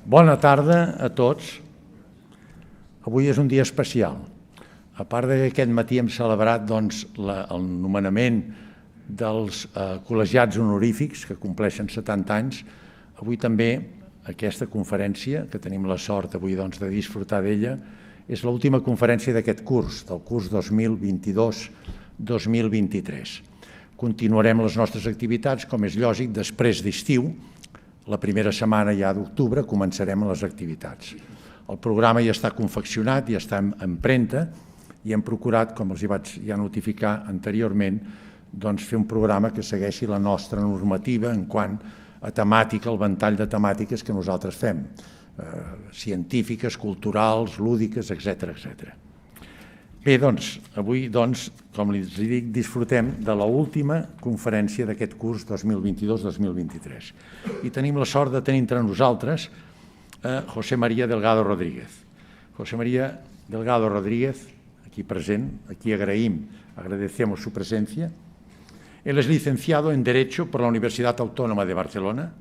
Bona tarda a tots. Avui és un dia especial. A part que aquest matí hem celebrat el nomenament dels col·legiats honorífics que compleixen 70 anys, avui també aquesta conferència, que tenim la sort avui de disfrutar d'ella, és l'última conferència d'aquest curs, del curs 2022-2023. Continuarem les nostres activitats, com és lògic, després d'estiu. La primera setmana ja d'octubre començarem les activitats. El programa ja està confeccionat, ja està en premta i hem procurat, com els hi vaig ja notificar anteriorment, fer un programa que segueixi la nostra normativa en quant a temàtica, el ventall de temàtiques que nosaltres fem, científiques, culturals, lúdiques, etc. Bé, avui, com els dic, disfrutem de l'última conferència d'aquest curs 2022-2023. I tenim la sort de tenir entre nosaltres José María Delgado Rodríguez. José María Delgado Rodríguez, aquí present, aquí agradecemos su presencia. Él es licenciado en Derecho por la Universidad Autónoma de Barcelona.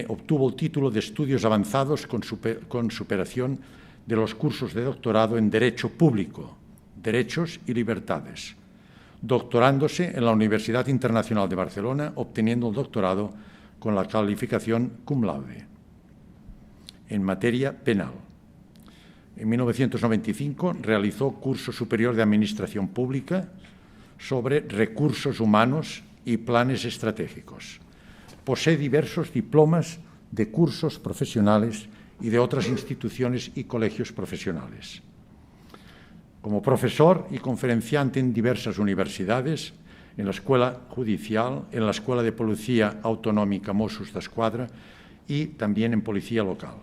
Obtuvo el título de Estudios Avanzados con superación de los cursos de doctorado en Derecho Público, Derechos y Libertades, doctorándose en la Universidad Internacional de Barcelona, obteniendo el doctorado con la calificación cum laude en materia penal. En 1995 realizó curso superior de Administración Pública sobre recursos humanos y planes estratégicos. Posee diversos diplomas de cursos profesionales y de otras instituciones y colegios profesionales. Como profesor y conferenciante en diversas universidades, en la Escuela Judicial, en la Escuela de Policía Autonómica Mossos d'Esquadra y también en Policía Local.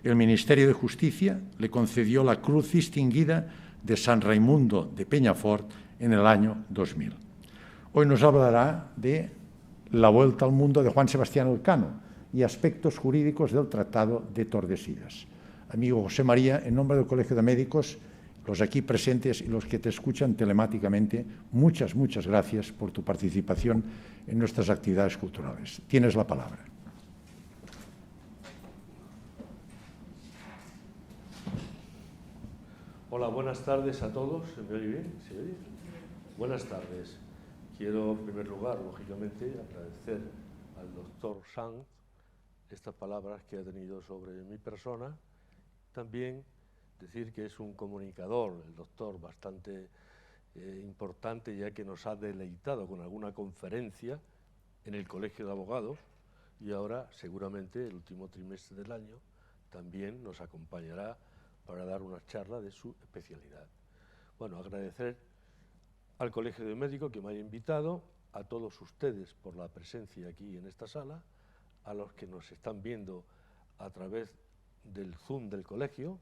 El Ministerio de Justicia le concedió la Cruz Distinguida de San Raimundo de Peñafort en el año 2000. Hoy nos hablará de la vuelta al mundo de Juan Sebastián Elcano y aspectos jurídicos del Tratado de Tordesillas. Amigo José María, en nombre del Colegio de Médicos, los aquí presentes y los que te escuchan telemáticamente, muchas gracias por tu participación en nuestras actividades culturales. Tienes la palabra. Hola, buenas tardes a todos. ¿Se me oye bien? ¿Se oye? Buenas tardes. Quiero, en primer lugar, lógicamente, agradecer al doctor Sanz estas palabras que ha tenido sobre mi persona. También decir que es un comunicador, el doctor, bastante importante, ya que nos ha deleitado con alguna conferencia en el Colegio de Abogados y ahora, seguramente, el último trimestre del año, también nos acompañará para dar una charla de su especialidad. Bueno, agradecer al Colegio de Médicos que me haya invitado, a todos ustedes por la presencia aquí en esta sala, a los que nos están viendo a través del Zoom del colegio,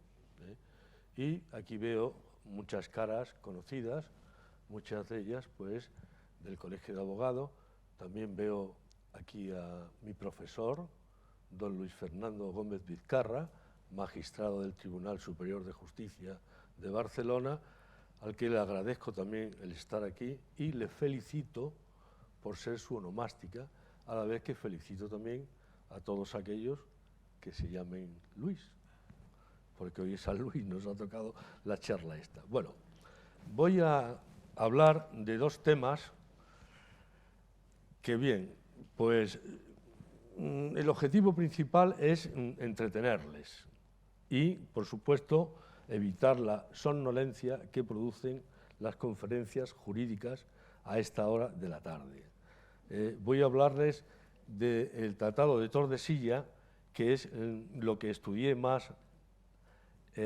y aquí veo muchas caras conocidas, muchas de ellas pues del Colegio de Abogados. También veo aquí a mi profesor, don Luis Fernando Gómez Vizcarra, magistrado del Tribunal Superior de Justicia de Barcelona, al que le agradezco también el estar aquí y le felicito por ser su onomástica, a la vez que felicito también a todos aquellos que se llamen Luis, porque hoy es San Luis, nos ha tocado la charla esta. Bueno, voy a hablar de dos temas que, bien, pues el objetivo principal es entretenerles y, por supuesto, evitar la somnolencia que producen las conferencias jurídicas a esta hora de la tarde. Voy a hablarles del Tratado de Tordesillas, que es lo que estudié más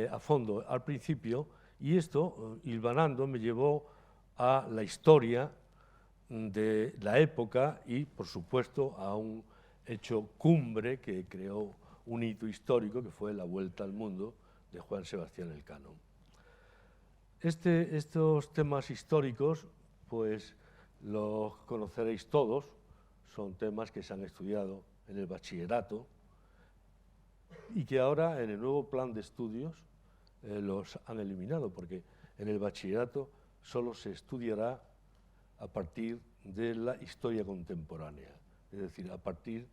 a fondo al principio, y esto, hilvanando, me llevó a la historia de la época y, por supuesto, a un hecho cumbre que creó un hito histórico, que fue la Vuelta al Mundo de Juan Sebastián Elcano. Estos temas históricos, pues los conoceréis todos, son temas que se han estudiado en el bachillerato y que ahora en el nuevo plan de estudios los han eliminado, porque en el bachillerato solo se estudiará a partir de la historia contemporánea, es decir, a partir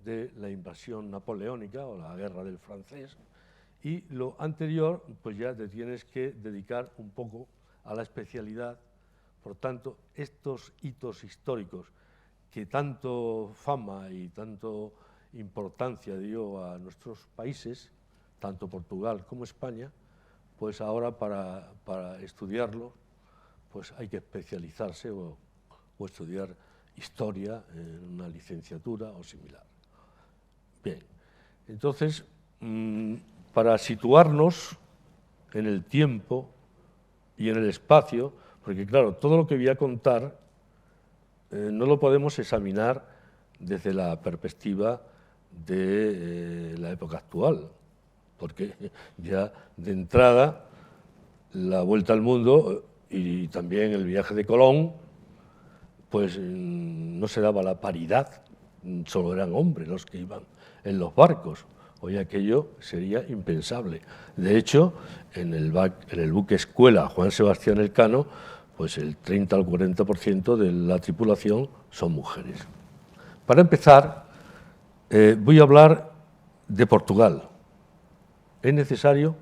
de la invasión napoleónica o la guerra del francés, y lo anterior pues ya te tienes que dedicar un poco a la especialidad. Por tanto, estos hitos históricos que tanto fama y tanto importancia dio a nuestros países, tanto Portugal como España, pues ahora para estudiarlo pues hay que especializarse o estudiar historia en una licenciatura o similar. Bien, entonces, para situarnos en el tiempo y en el espacio, porque claro, todo lo que voy a contar no lo podemos examinar desde la perspectiva de la época actual, porque ya de entrada la vuelta al mundo y también el viaje de Colón, pues no se daba la paridad, solo eran hombres los que iban en los barcos. Hoy aquello sería impensable. De hecho, en el buque escuela Juan Sebastián Elcano, pues el 30 al 40% de la tripulación son mujeres. Para empezar, voy a hablar de Portugal. Es necesario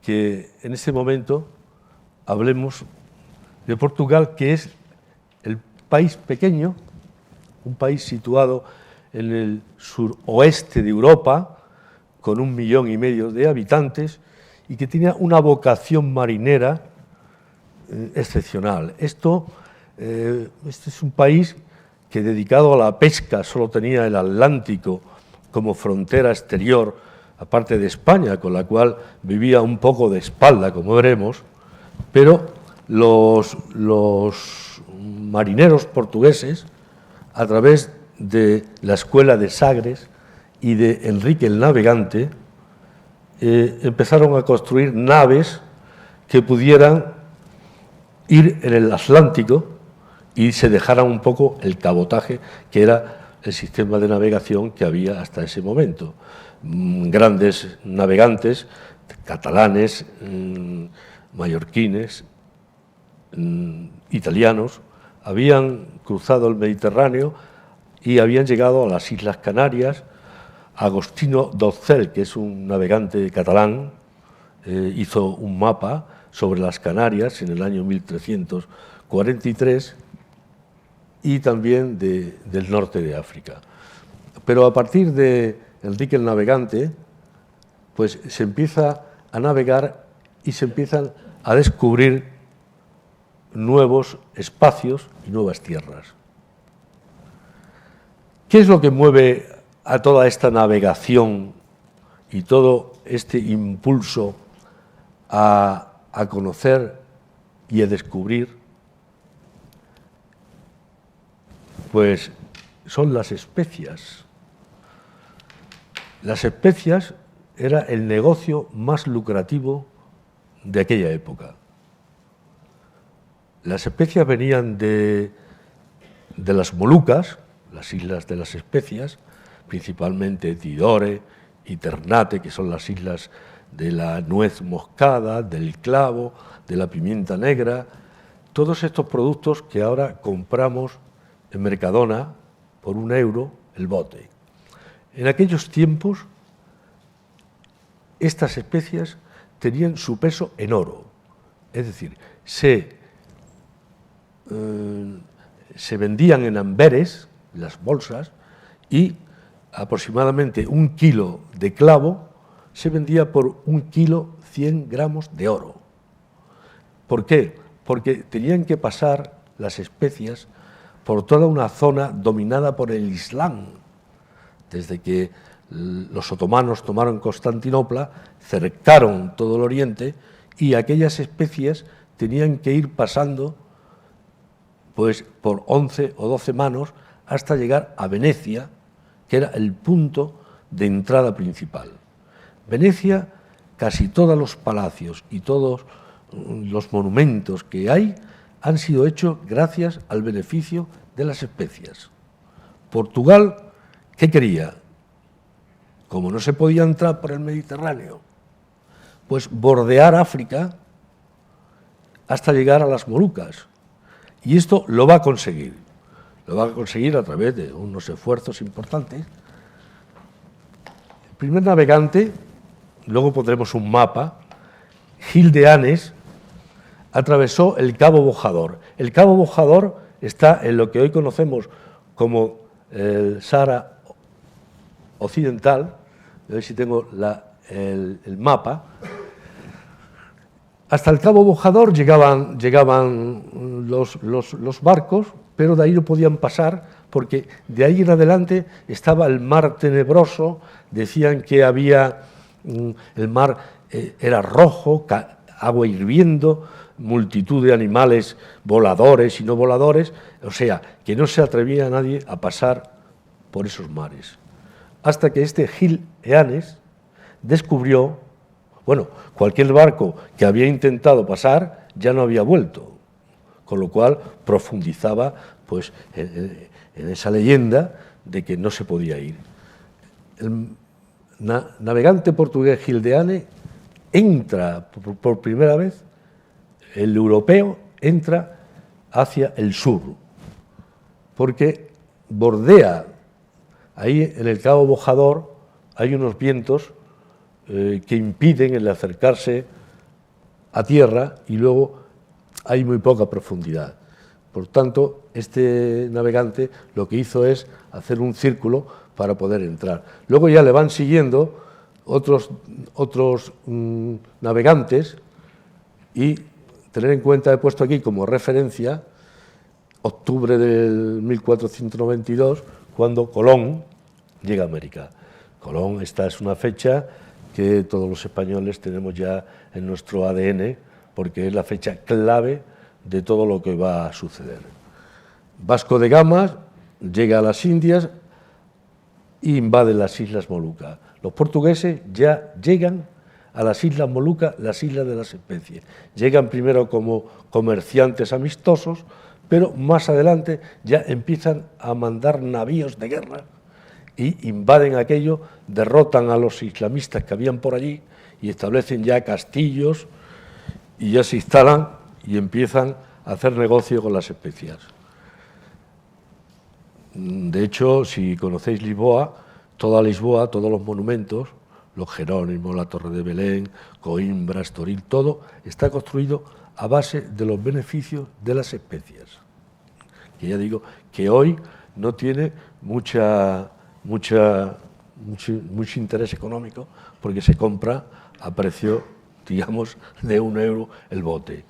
que en este momento hablemos de Portugal, que es el país pequeño, un país situado en el suroeste de Europa, con 1,5 millones de habitantes, y que tenía una vocación marinera excepcional. Este es un país que, dedicado a la pesca, solo tenía el Atlántico como frontera exterior, aparte de España, con la cual vivía un poco de espalda, como veremos, pero los marineros portugueses, a través de la escuela de Sagres y de Enrique el Navegante, empezaron a construir naves que pudieran ir en el Atlántico y se dejaran un poco el cabotaje, que era el sistema de navegación que había hasta ese momento. Grandes navegantes catalanes, mallorquines, italianos, habían cruzado el Mediterráneo y habían llegado a las Islas Canarias. Agostino Dossel, que es un navegante catalán, hizo un mapa sobre las Canarias en el año 1343 y también del norte de África. Pero a partir de Enrique el Navegante, pues se empieza a navegar y se empiezan a descubrir nuevos espacios y nuevas tierras. ¿Qué es lo que mueve a toda esta navegación y todo este impulso a conocer y a descubrir? Pues son las especias. Las especias era el negocio más lucrativo de aquella época. Las especias venían de las Molucas, las islas de las especias, principalmente Tidore y Ternate, que son las islas de la nuez moscada, del clavo, de la pimienta negra, todos estos productos que ahora compramos en Mercadona por €1 el bote. En aquellos tiempos, estas especias tenían su peso en oro, es decir, se vendían en amberes, las bolsas, y aproximadamente 1 kilo de clavo se vendía por 1 kilo 100 gramos de oro. ¿Por qué? Porque tenían que pasar las especias por toda una zona dominada por el Islam. Desde que los otomanos tomaron Constantinopla, cercaron todo el Oriente y aquellas especias tenían que ir pasando pues por 11 o 12 manos hasta llegar a Venecia, que era el punto de entrada principal. Venecia, casi todos los palacios y todos los monumentos que hay han sido hechos gracias al beneficio de las especias. Portugal, ¿qué quería? Como no se podía entrar por el Mediterráneo, pues bordear África hasta llegar a las Molucas. Y esto lo va a conseguir. Lo va a conseguir a través de unos esfuerzos importantes, primer navegante, luego pondremos un mapa, Gil de Hanes, atravesó el Cabo Bojador. El Cabo Bojador está en lo que hoy conocemos como el Sahara Occidental. A ver si tengo el mapa. Hasta el Cabo Bojador llegaban los barcos, pero de ahí no podían pasar porque de ahí en adelante estaba el mar tenebroso. Decían que había, el mar era rojo, agua hirviendo, multitud de animales voladores y no voladores, o sea, que no se atrevía nadie a pasar por esos mares. Hasta que este Gil de Hanes descubrió, bueno, cualquier barco que había intentado pasar ya no había vuelto, con lo cual profundizaba pues, en esa leyenda de que no se podía ir. El navegante portugués Gil de Hanes entra por primera vez, el europeo entra hacia el sur, porque bordea, ahí en el Cabo Bojador hay unos vientos que impiden el acercarse a tierra y luego hay muy poca profundidad. Por tanto, este navegante lo que hizo es hacer un círculo para poder entrar. Luego ya le van siguiendo otros navegantes y tener en cuenta, he puesto aquí como referencia, octubre del 1492, cuando Colón llega a América. Colón, esta es una fecha que todos los españoles tenemos ya en nuestro ADN, porque es la fecha clave de todo lo que va a suceder. Vasco de Gama llega a las Indias e invade las Islas Molucas. Los portugueses ya llegan a las Islas Molucas, las Islas de las Especies. Llegan primero como comerciantes amistosos, pero más adelante ya empiezan a mandar navíos de guerra y invaden aquello, derrotan a los islamistas que habían por allí y establecen ya castillos y ya se instalan y empiezan a hacer negocio con las especias. De hecho, si conocéis Lisboa, toda Lisboa, todos los monumentos, los Jerónimos, la Torre de Belén, Coimbra, Estoril, todo está construido a base de los beneficios de las especias. Que ya digo que hoy no tiene mucho interés económico porque se compra a precio, digamos, de €1 el bote.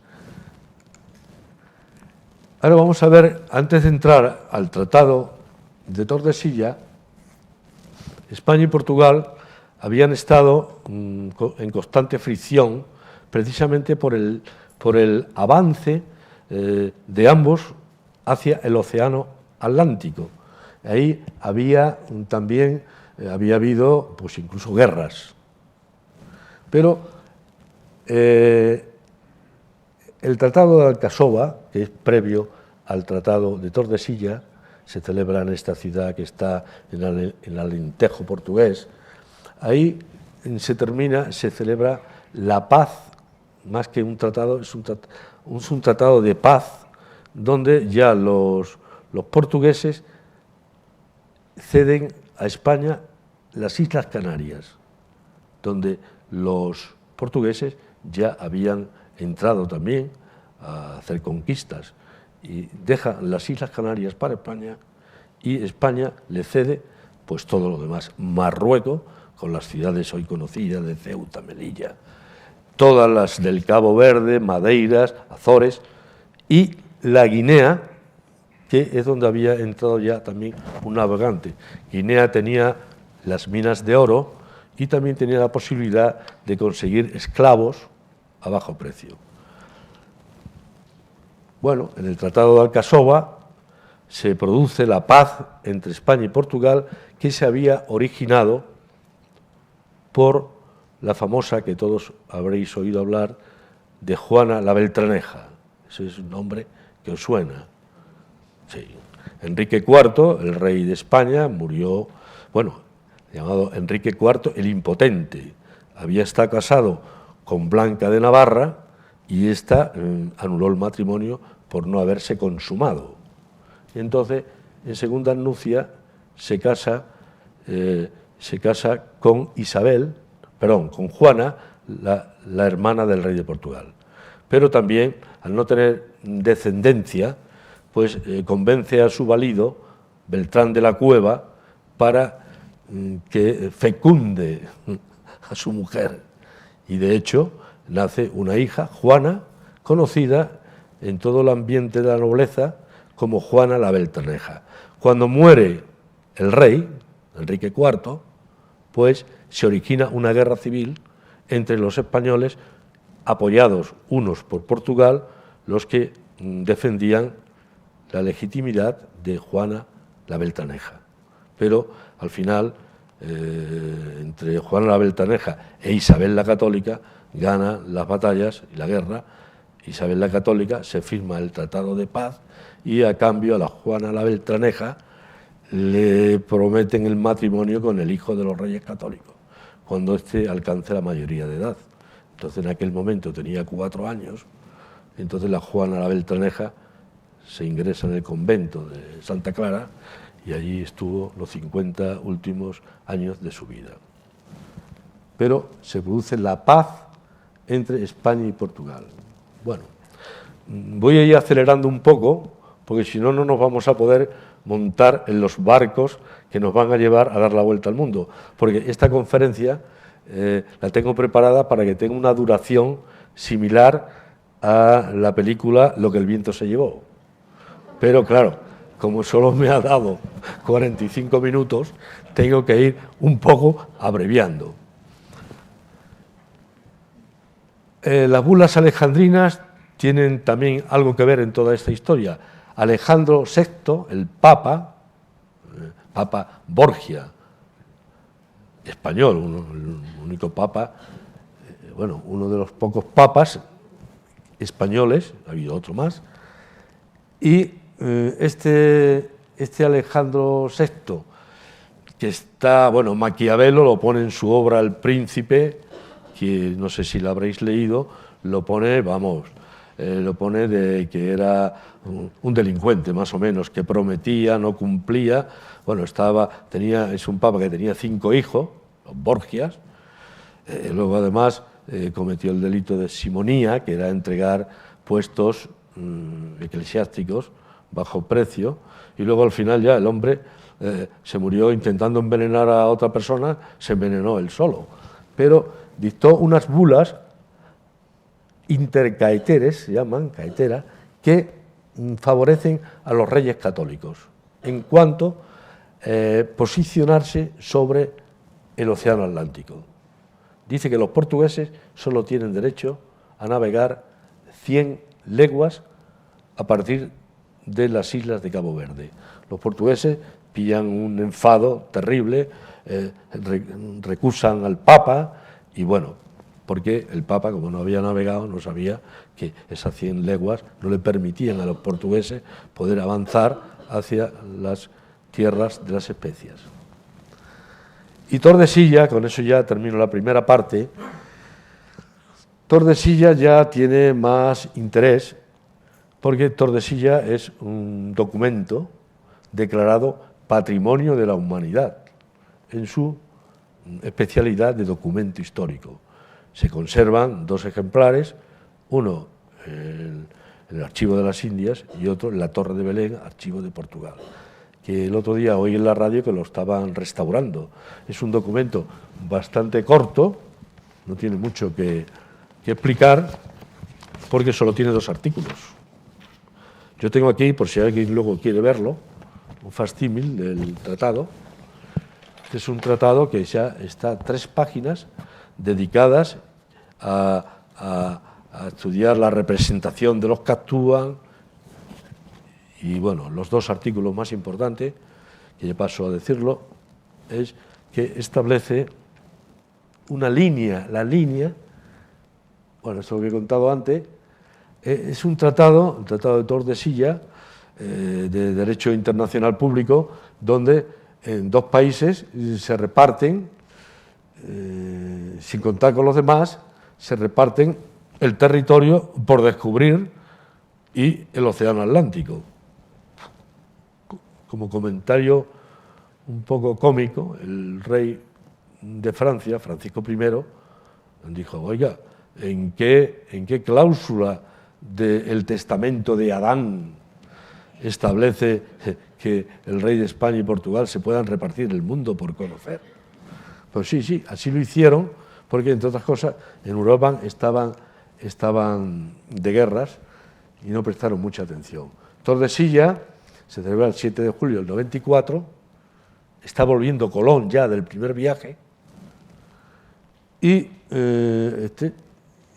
Ahora vamos a ver, antes de entrar al Tratado de Tordesillas, España y Portugal habían estado en constante fricción precisamente por el avance de ambos hacia el océano Atlántico. Ahí había habido pues incluso guerras. Pero el Tratado de Alcasova, que es previo al Tratado de Tordesillas, se celebra en esta ciudad que está en el Alentejo portugués. Ahí se celebra la paz, más que un tratado, es un tratado de paz, donde ya los portugueses ceden a España las Islas Canarias, donde los portugueses ya habían entrado también a hacer conquistas, y dejan las Islas Canarias para España y España le cede pues todo lo demás. Marruecos, con las ciudades hoy conocidas de Ceuta, Melilla, todas las del Cabo Verde, Madeiras, Azores y la Guinea, que es donde había entrado ya también un navegante. Guinea tenía las minas de oro y también tenía la posibilidad de conseguir esclavos a bajo precio. Bueno, en el Tratado de Alcasova se produce la paz entre España y Portugal, que se había originado por la famosa, que todos habréis oído hablar, de Juana la Beltraneja. Ese es un nombre que os suena. Sí. Enrique IV, el rey de España, murió, bueno, llamado Enrique IV el Impotente. Había estado casado con Blanca de Navarra y ésta anuló el matrimonio por no haberse consumado. Y entonces, en segunda nupcia, se casa se casa con con Juana, la hermana del rey de Portugal. Pero también, al no tener descendencia, pues convence a su valido, Beltrán de la Cueva, para que fecunde a su mujer. Y de hecho nace una hija, Juana, conocida en todo el ambiente de la nobleza como Juana la Beltraneja. Cuando muere el rey, Enrique IV, pues se origina una guerra civil entre los españoles, apoyados unos por Portugal, los que defendían la legitimidad de Juana la Beltraneja. Pero al final, entre Juana la Beltraneja e Isabel la Católica, gana las batallas y la guerra. Isabel la Católica, se firma el Tratado de Paz y a cambio a la Juana la Beltraneja le prometen el matrimonio con el hijo de los reyes católicos, cuando éste alcance la mayoría de edad. Entonces en aquel momento tenía 4 años, entonces la Juana la Beltraneja se ingresa en el convento de Santa Clara y allí estuvo los 50 últimos años de su vida. Pero se produce la paz entre España y Portugal. Bueno, voy a ir acelerando un poco, porque si no, no nos vamos a poder montar en los barcos que nos van a llevar a dar la vuelta al mundo, porque esta conferencia la tengo preparada para que tenga una duración similar a la película Lo que el viento se llevó. Pero claro, como solo me ha dado 45 minutos, tengo que ir un poco abreviando. Las bulas alejandrinas tienen también algo que ver en toda esta historia. Alejandro VI, el Papa Borgia, español, el único Papa, uno de los pocos papas españoles, ha habido otro más, y este Alejandro VI, que está, Maquiavelo lo pone en su obra El Príncipe, que no sé si la habréis leído, lo pone de que era un delincuente, más o menos, que prometía, no cumplía. Es un papa que tenía 5 hijos, los Borgias. Luego, además, cometió el delito de simonía, que era entregar puestos eclesiásticos bajo precio. Y luego, al final, ya el hombre se murió intentando envenenar a otra persona, se envenenó él solo. Pero dictó unas bulas intercaeteres, se llaman caetera, que favorecen a los reyes católicos en cuanto a posicionarse sobre el océano Atlántico. Dice que los portugueses solo tienen derecho a navegar 100 leguas a partir de las islas de Cabo Verde. Los portugueses pillan un enfado terrible, recusan al Papa y porque el Papa, como no había navegado, no sabía que esas 100 leguas no le permitían a los portugueses poder avanzar hacia las tierras de las especias. Y Tordesillas, con eso ya termino la primera parte, Tordesillas ya tiene más interés, porque Tordesillas es un documento declarado Patrimonio de la Humanidad, en su especialidad de documento histórico. Se conservan 2 ejemplares, uno en el Archivo de las Indias y otro en la Torre de Belén, Archivo de Portugal, que el otro día oí en la radio que lo estaban restaurando. Es un documento bastante corto, no tiene mucho que explicar, porque solo tiene 2 artículos. Yo tengo aquí, por si alguien luego quiere verlo, un facsímil del tratado. Este es un tratado que ya está 3 páginas dedicadas a estudiar la representación de los que actúan y los 2 artículos más importantes, que ya paso a decirlo, es que establece una línea, esto es lo que he contado antes, es un tratado, el Tratado de Tordesillas, de Derecho Internacional Público, donde en 2 países se reparten, sin contar con los demás, se reparten el territorio por descubrir y el océano Atlántico. Como comentario un poco cómico, el rey de Francia, Francisco I, dijo, oiga, ¿en qué cláusula del testamento de Adán establece que el rey de España y Portugal se puedan repartir el mundo por conocer? Pues sí, así lo hicieron, porque entre otras cosas en Europa estaban de guerras y no prestaron mucha atención. Tordesillas se celebra el 7 de julio del 94, está volviendo Colón ya del primer viaje y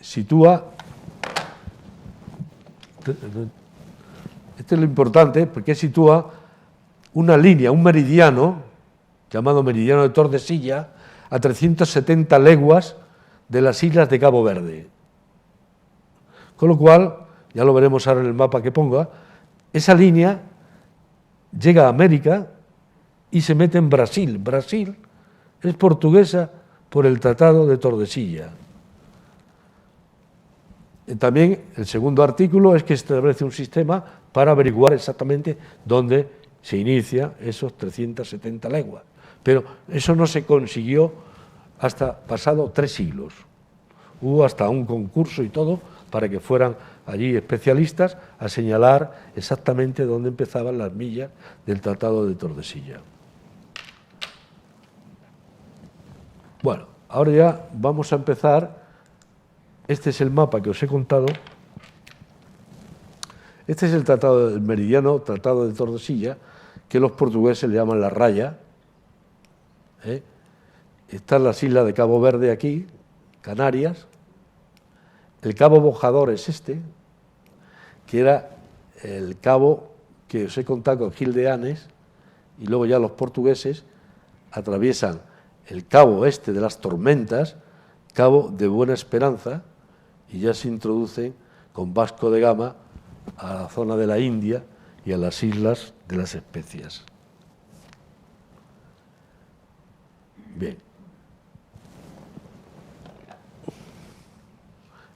sitúa, este es lo importante, porque sitúa una línea, un meridiano, llamado meridiano de Tordesillas, a 370 leguas de las islas de Cabo Verde. Con lo cual, ya lo veremos ahora en el mapa que ponga, esa línea llega a América y se mete en Brasil. Brasil es portuguesa por el Tratado de Tordesillas. También el segundo artículo es que establece un sistema para averiguar exactamente dónde se inicia esos 370 leguas. Pero eso no se consiguió hasta pasado 3 siglos. Hubo hasta un concurso y todo para que fueran allí especialistas a señalar exactamente dónde empezaban las millas del Tratado de Tordesillas. Bueno, ahora ya vamos a empezar. Este es el mapa que os he contado. Este es el Tratado del Meridiano, Tratado de Tordesillas, que los portugueses le llaman la raya. Están las islas de Cabo Verde aquí, Canarias. El cabo Bojador es este, que era el cabo que os he contado con Gil de Hanes, y luego ya los portugueses atraviesan el cabo este de las tormentas, cabo de Buena Esperanza, y ya se introducen con Vasco de Gama a la zona de la India y a las islas de las Especias. Bien.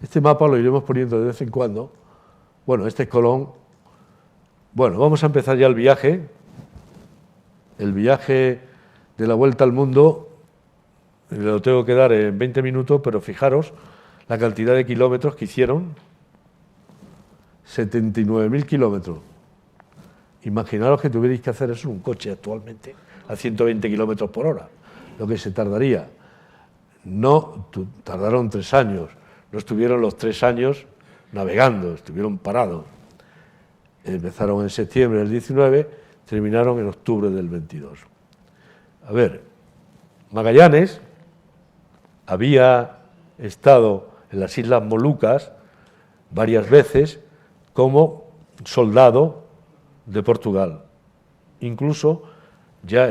Este mapa lo iremos poniendo de vez en cuando. Bueno, este es Colón. Bueno, vamos a empezar ya el viaje. El viaje de la vuelta al mundo lo tengo que dar en 20 minutos, pero fijaros la cantidad de kilómetros que hicieron. 79.000 kilómetros. Imaginaros que tuvierais que hacer eso en un coche actualmente a 120 kilómetros por hora, lo que se tardaría. No, tardaron 3 años. No estuvieron los 3 años navegando, estuvieron parados. Empezaron en septiembre del 19, terminaron en octubre del 22. A ver, Magallanes había estado en las Islas Molucas varias veces como soldado de Portugal. Incluso ya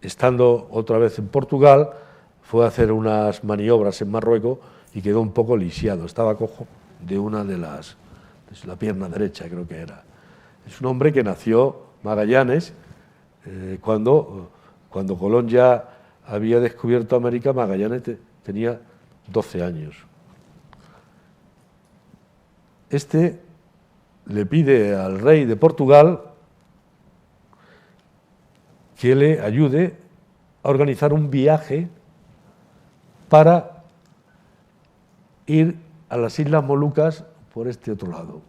estando otra vez en Portugal, fue a hacer unas maniobras en Marruecos y quedó un poco lisiado, estaba cojo de una de la pierna derecha, creo que era. Es un hombre que nació, Magallanes, cuando Colón ya había descubierto América. Magallanes tenía 12 años. Este le pide al rey de Portugal que le ayude a organizar un viaje para ir a las Islas Molucas por este otro lado.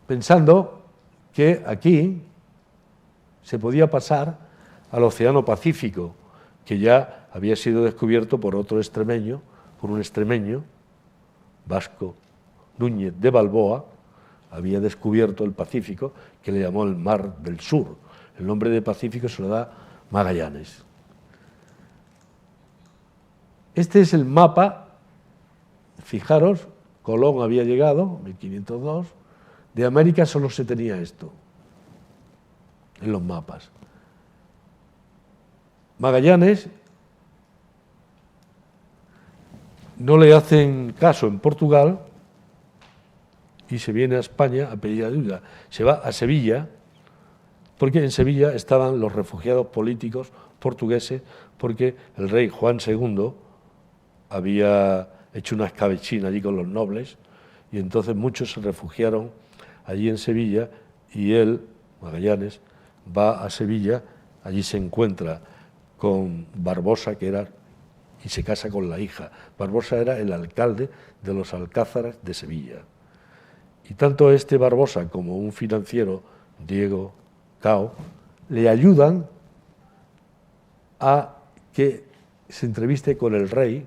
Pensando que aquí se podía pasar al Océano Pacífico, que ya había sido descubierto por otro extremeño, por un extremeño, Vasco Núñez de Balboa, había descubierto el Pacífico, que le llamó el Mar del Sur. El nombre de Pacífico se lo da Magallanes. Este es el mapa, fijaros, Colón había llegado, 1502, de América solo se tenía esto, en los mapas. Magallanes no le hacen caso en Portugal y se viene a España a pedir ayuda. Se va a Sevilla, porque en Sevilla estaban los refugiados políticos portugueses, porque el rey Juan II había hecho una escabechina allí con los nobles, y entonces muchos se refugiaron allí en Sevilla, y él, Magallanes, va a Sevilla allí se encuentra con Barbosa, y se casa con la hija. Barbosa era el alcalde de los Alcázares de Sevilla. Y tanto este Barbosa como un financiero, Diego Cao, le ayudan a que se entreviste con el rey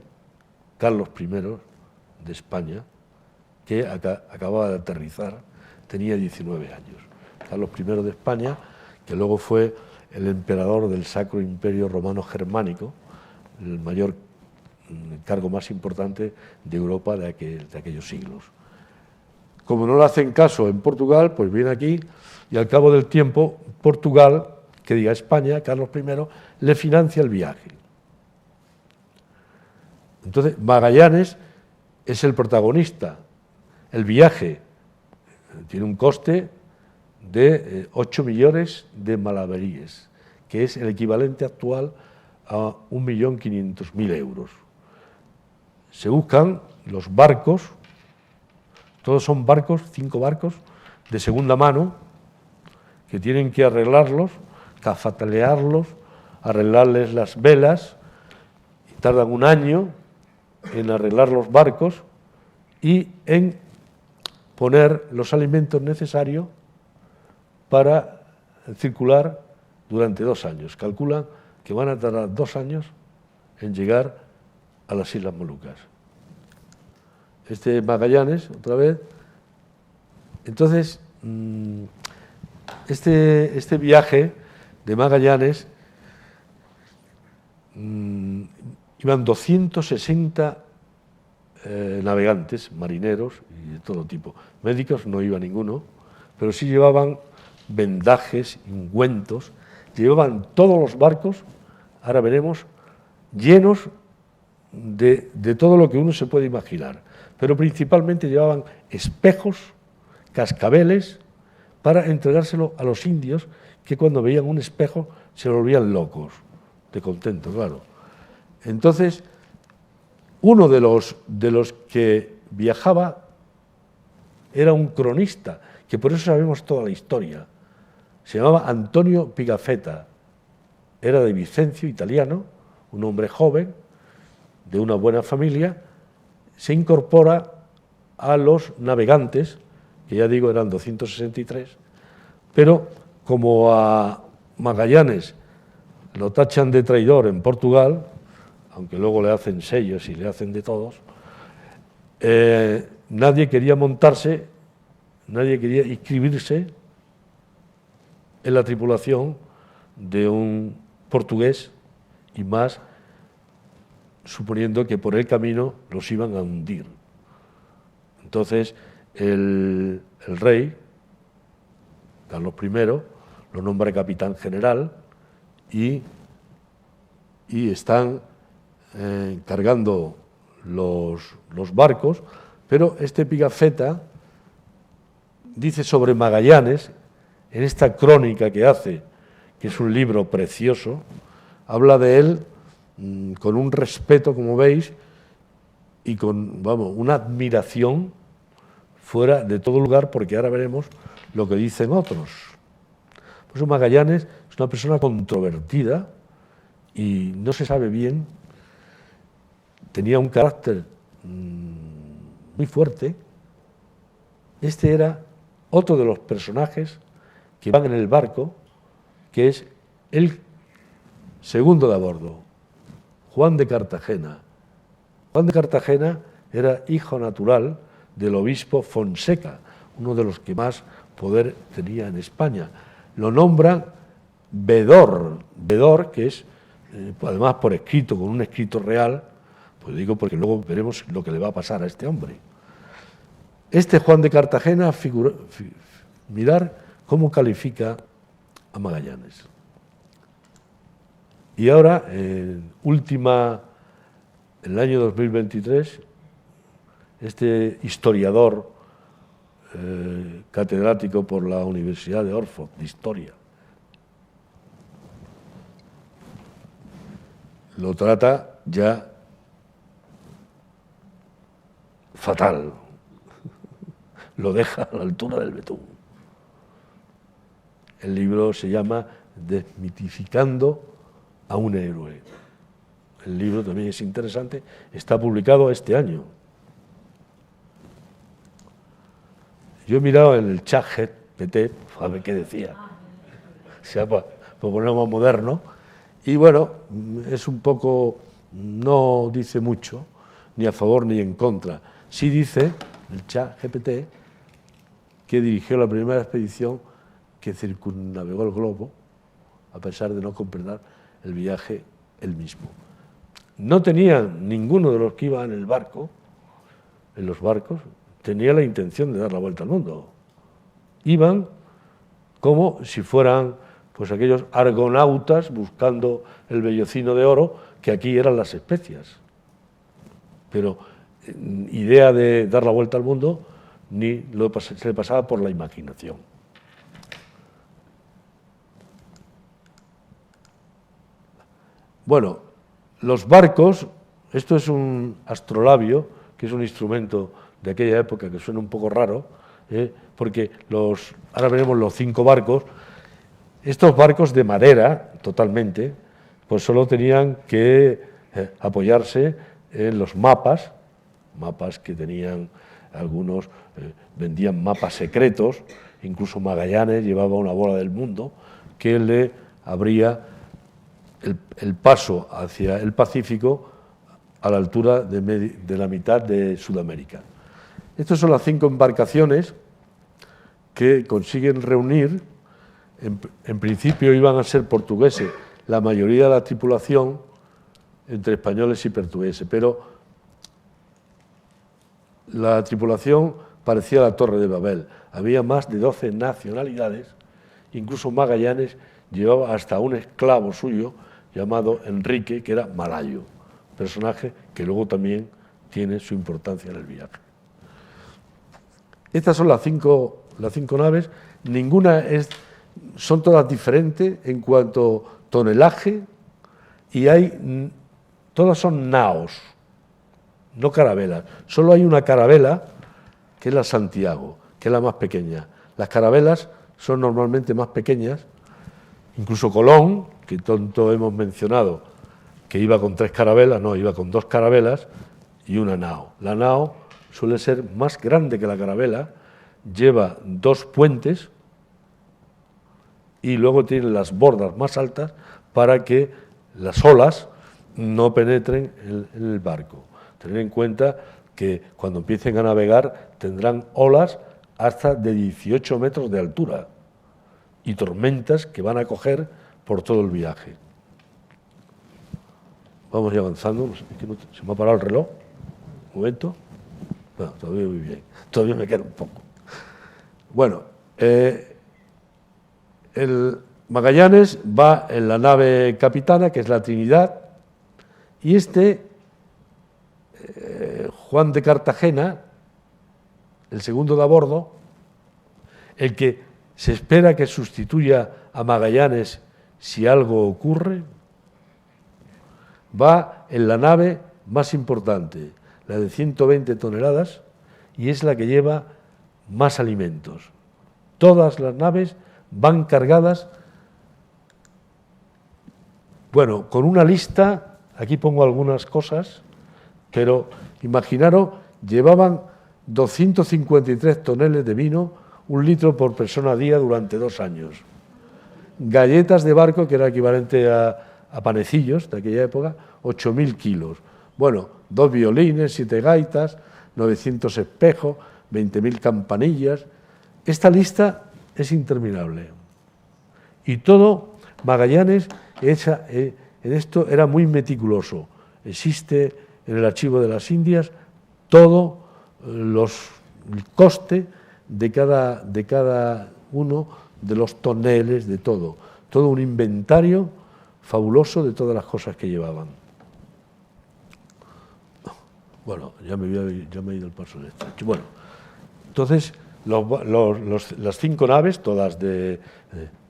Carlos I de España, que acababa de aterrizar, tenía 19 años. Carlos I de España, que luego fue el emperador del Sacro Imperio Romano Germánico, el mayor cargo más importante de Europa de aquellos siglos. Como no le hacen caso en Portugal, pues viene aquí y al cabo del tiempo Portugal, que diga España, Carlos I, le financia el viaje. Entonces Magallanes es el protagonista. El viaje tiene un coste de 8 millones de malaveríes, que es el equivalente actual a 1.500.000 euros. Se buscan los barcos, todos son barcos, 5 barcos de segunda mano, que tienen que arreglarlos, cafetalearlos, arreglarles las velas, y tardan un año en arreglar los barcos y en poner los alimentos necesarios para circular durante 2 años. Calculan que van a tardar 2 años en llegar a las Islas Molucas. Este Magallanes, otra vez. Entonces, este viaje de Magallanes, iban 260 navegantes, marineros y de todo tipo. Médicos no iba ninguno, pero sí llevaban vendajes, ungüentos, llevaban todos los barcos, ahora veremos, llenos de todo lo que uno se puede imaginar, pero principalmente llevaban espejos, cascabeles, para entregárselo a los indios, que cuando veían un espejo se volvían locos, de contento, claro. Entonces, uno de los que viajaba era un cronista, que por eso sabemos toda la historia. Se llamaba Antonio Pigafetta, era de Vicencio, italiano, un hombre joven, de una buena familia, se incorpora a los navegantes, que ya digo eran 263, pero como a Magallanes lo tachan de traidor en Portugal, aunque luego le hacen sellos y le hacen de todos, nadie quería montarse, nadie quería inscribirse en la tripulación de un portugués, y más suponiendo que por el camino los iban a hundir. Entonces el rey, Carlos I, lo nombra capitán general y están cargando los barcos, pero este Pigafetta dice sobre Magallanes, en esta crónica que hace, que es un libro precioso, habla de él con un respeto, como veis, y con, una admiración fuera de todo lugar, porque ahora veremos lo que dicen otros. Por eso Magallanes es una persona controvertida y no se sabe bien, tenía un carácter muy fuerte. Este era otro de los personajes que van en el barco, que es el segundo de a bordo, Juan de Cartagena. Juan de Cartagena era hijo natural del obispo Fonseca, uno de los que más poder tenía en España. Lo nombran vedor, que es, además por escrito, con un escrito real, pues digo porque luego veremos lo que le va a pasar a este hombre. Este Juan de Cartagena, mirar cómo califica a Magallanes. Y ahora, en el año 2023, este historiador catedrático por la Universidad de Oxford de Historia lo trata ya fatal, lo deja a la altura del betún. El libro se llama desmitificando a un héroe. El libro también es interesante, está publicado este año. Yo he mirado en el chat GPT, a ver qué decía, o sea, para ponerlo más moderno, y bueno, es un poco, no dice mucho, ni a favor ni en contra. Sí dice, el chat GPT, que dirigió la primera expedición que circunnavegó el globo, a pesar de no completar el viaje él mismo. No tenía ninguno de los que iban en el barco, en los barcos, tenía la intención de dar la vuelta al mundo. Iban como si fueran pues aquellos argonautas buscando el vellocino de oro, que aquí eran las especias. Pero idea de dar la vuelta al mundo ni se le pasaba por la imaginación. Bueno, los barcos, esto es un astrolabio, que es un instrumento de aquella época que suena un poco raro, porque ahora veremos los 5 barcos. Estos barcos de madera, totalmente, pues solo tenían que apoyarse en los mapas que tenían algunos, vendían mapas secretos, incluso Magallanes llevaba una bola del mundo que le abría el paso hacia el Pacífico a la altura de la mitad de Sudamérica. Estas son las 5 embarcaciones que consiguen reunir, en principio iban a ser portugueses, la mayoría de la tripulación entre españoles y portugueses, pero la tripulación parecía la Torre de Babel. Había más de 12 nacionalidades, incluso Magallanes llevaba hasta un esclavo suyo llamado Enrique, que era malayo, personaje que luego también tiene su importancia en el viaje. Estas son las cinco naves, son todas diferentes en cuanto a tonelaje y todas son naos, no carabelas. Solo hay una carabela, que es la Santiago, que es la más pequeña. Las carabelas son normalmente más pequeñas, incluso Colón, que tanto hemos mencionado, que iba con 3 carabelas, no, iba con 2 carabelas y una nao. La nao suele ser más grande que la carabela, lleva 2 puentes y luego tiene las bordas más altas para que las olas no penetren en el barco. Tener en cuenta que cuando empiecen a navegar tendrán olas hasta de 18 metros de altura y tormentas que van a coger por todo el viaje. Vamos ya avanzando, se me ha parado el reloj, un momento. Bueno, todavía muy bien, todavía me queda un poco. Bueno, el Magallanes va en la nave capitana, que es la Trinidad, y Juan de Cartagena, el segundo de a bordo, el que se espera que sustituya a Magallanes si algo ocurre, va en la nave más importante, la de 120 toneladas, y es la que lleva más alimentos. Todas las naves van cargadas, bueno, con una lista, aquí pongo algunas cosas, pero imaginaros, llevaban 253 toneles de vino, 1 litro por persona a día durante 2 años. Galletas de barco, que era equivalente a panecillos de aquella época, 8.000 kilos. Bueno, 2 violines, 7 gaitas, 900 espejos, 20.000 campanillas. Esta lista es interminable. Y todo, Magallanes, en esto era muy meticuloso. Existe en el archivo de las Indias todo el coste de cada uno de los toneles, de todo un inventario fabuloso de todas las cosas que llevaban. Bueno, ya me he ido el paso de esto. Bueno, entonces las 5 naves, todas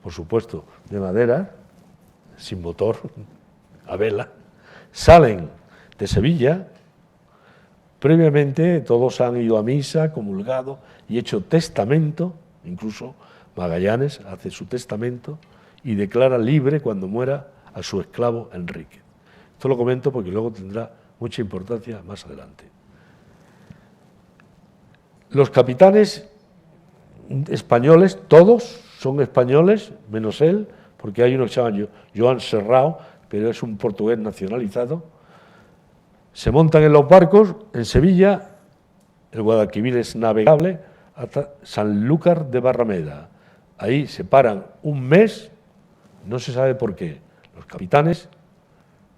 por supuesto, de madera, sin motor, a vela, salen de Sevilla. Previamente todos han ido a misa, comulgado y hecho testamento, incluso Magallanes hace su testamento y declara libre cuando muera a su esclavo Enrique. Esto lo comento porque luego tendrá mucha importancia más adelante. Los capitanes españoles, todos son españoles, menos él, porque hay uno que se llama Joan Serrao, pero es un portugués nacionalizado. Se montan en los barcos en Sevilla, el Guadalquivir es navegable, hasta Sanlúcar de Barrameda. Ahí se paran un mes, no se sabe por qué. Los capitanes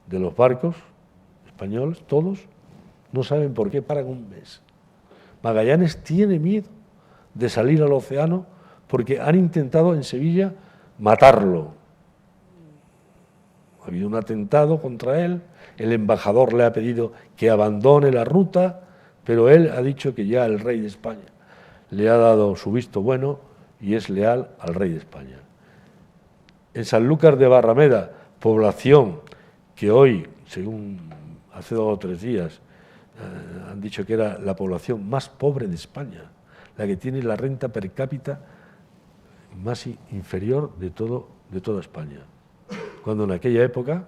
de los barcos españoles, todos, no saben por qué paran un mes. Magallanes tiene miedo de salir al océano porque han intentado en Sevilla matarlo. Ha habido un atentado contra él, el embajador le ha pedido que abandone la ruta, pero él ha dicho que ya el rey de España le ha dado su visto bueno y es leal al rey de España. En Sanlúcar de Barrameda, población que hoy, según hace 2 o 3 días, han dicho que era la población más pobre de España, la que tiene la renta per cápita más inferior de toda España. Cuando en aquella época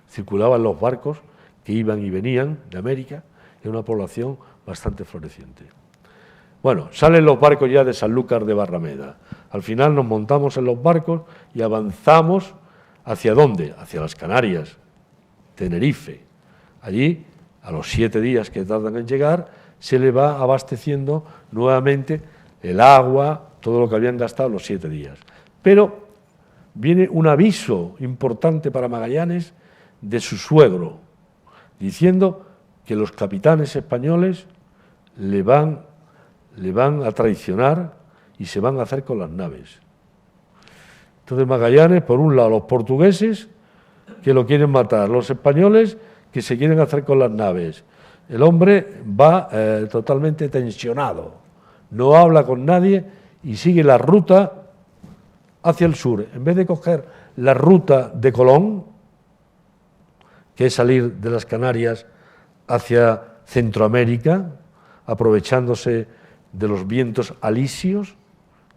circulaban los barcos que iban y venían de América, era una población bastante floreciente. Bueno, salen los barcos ya de Sanlúcar de Barrameda. Al final nos montamos en los barcos y avanzamos ¿hacia dónde? Hacia las Canarias, Tenerife. Allí, a los 7 días que tardan en llegar, se le va abasteciendo nuevamente el agua, todo lo que habían gastado los 7 días. Pero viene un aviso importante para Magallanes de su suegro, diciendo que los capitanes españoles le van a traicionar y se van a hacer con las naves. Entonces Magallanes, por un lado, los portugueses que lo quieren matar, los españoles que se quieren hacer con las naves. El hombre va totalmente tensionado, no habla con nadie y sigue la ruta hacia el sur. En vez de coger la ruta de Colón, que es salir de las Canarias hacia Centroamérica, aprovechándose de los vientos alisios,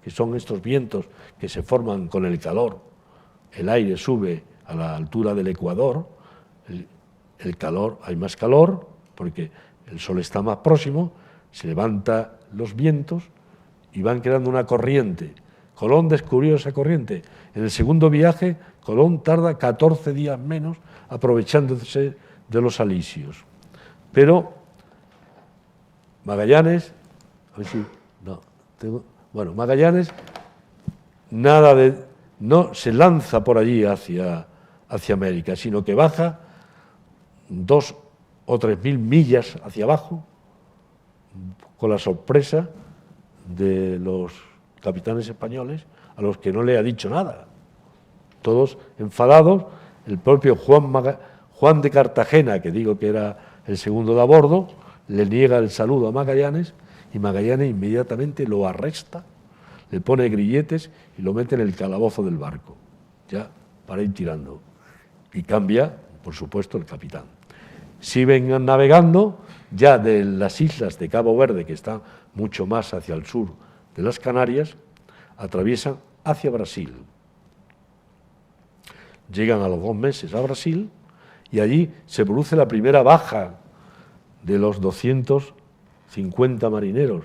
que son estos vientos que se forman con el calor. El aire sube a la altura del Ecuador, el calor, hay más calor, porque el sol está más próximo, se levantan los vientos y van creando una corriente. Colón descubrió esa corriente. En el segundo viaje, Colón tarda 14 días menos aprovechándose de los alisios. Pero Magallanes, a ver si, no, bueno, Magallanes no se lanza por allí hacia América, sino que baja 2 o 3 mil millas hacia abajo, con la sorpresa de los capitanes españoles, a los que no le ha dicho nada. Todos enfadados, el propio Juan de Cartagena, que digo que era el segundo de a bordo, le niega el saludo a Magallanes y Magallanes inmediatamente lo arresta, le pone grilletes y lo mete en el calabozo del barco, ya para ir tirando. Y cambia, por supuesto, el capitán. Siguen navegando ya de las islas de Cabo Verde, que están mucho más hacia el sur de las Canarias, atraviesan hacia Brasil. Llegan a los 2 meses a Brasil y allí se produce la primera baja de los 250 marineros,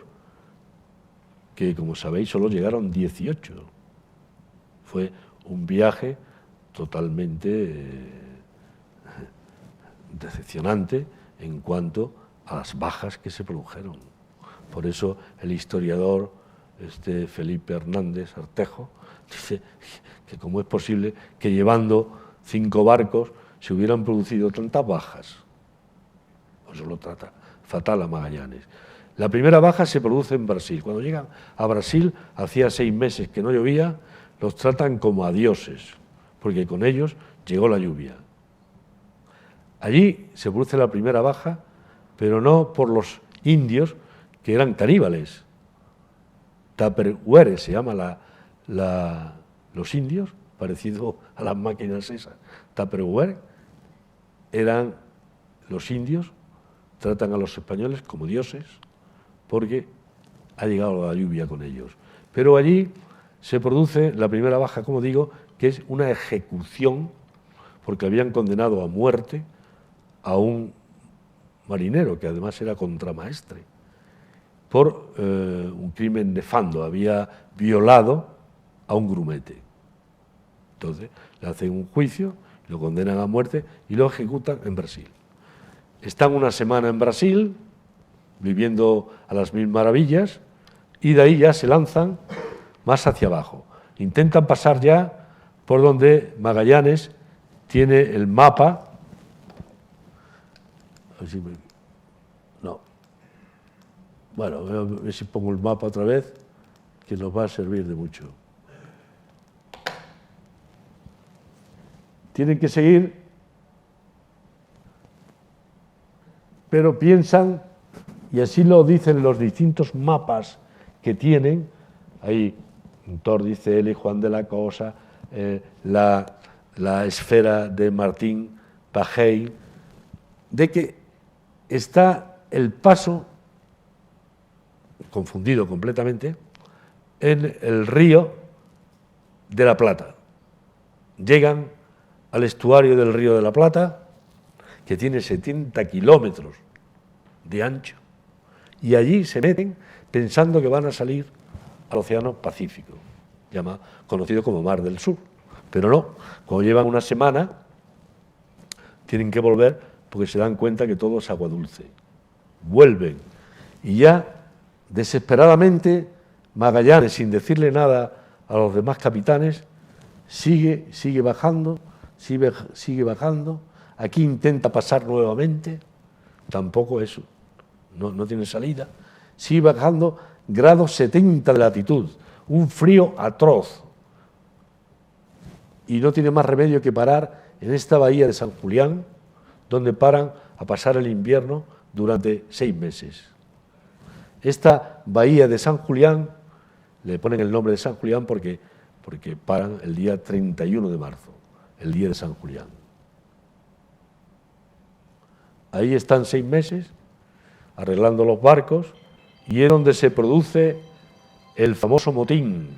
que como sabéis solo llegaron 18. Fue un viaje totalmente decepcionante en cuanto a las bajas que se produjeron. Por eso el historiador Felipe Hernández Artejo dice que cómo es posible que llevando 5 barcos se hubieran producido tantas bajas. Eso lo trata fatal a Magallanes. La primera baja se produce en Brasil. Cuando llegan a Brasil, hacía 6 meses que no llovía, los tratan como a dioses, porque con ellos llegó la lluvia. Allí se produce la primera baja, pero no por los indios, que eran caníbales. Tupperware se llama los indios, parecido a las máquinas esas. Tupperware eran los indios, tratan a los españoles como dioses, porque ha llegado la lluvia con ellos. Pero allí se produce la primera baja, como digo, que es una ejecución, porque habían condenado a muerte a un marinero, que además era contramaestre, por un crimen nefando, había violado a un grumete. Entonces le hacen un juicio, lo condenan a muerte y lo ejecutan en Brasil. Están una semana en Brasil, viviendo a las mil maravillas, y de ahí ya se lanzan más hacia abajo. Intentan pasar ya por donde Magallanes tiene el mapa. No. Bueno, a ver si pongo el mapa otra vez, que nos va a servir de mucho. Tienen que seguir, pero piensan, y así lo dicen los distintos mapas que tienen, ahí Torricelli, Juan de la Cosa, la esfera de Martín Pagey, de que está el paso, confundido completamente, en el río de la Plata. Llegan al estuario del río de la Plata, que tiene 70 kilómetros de ancho, y allí se meten pensando que van a salir al Océano Pacífico, conocido como Mar del Sur. Pero no, cuando llevan una semana, tienen que volver porque se dan cuenta que todo es agua dulce. Vuelven y ya, desesperadamente, Magallanes, sin decirle nada a los demás capitanes, sigue bajando, sigue bajando. Aquí intenta pasar nuevamente, tampoco eso, no tiene salida. Sigue bajando, grado 70 de latitud, un frío atroz. Y no tiene más remedio que parar en esta bahía de San Julián, donde paran a pasar el invierno durante 6 meses. Esta bahía de San Julián, le ponen el nombre de San Julián porque paran el día 31 de marzo, el día de San Julián. Ahí están 6 meses, arreglando los barcos, y es donde se produce el famoso motín.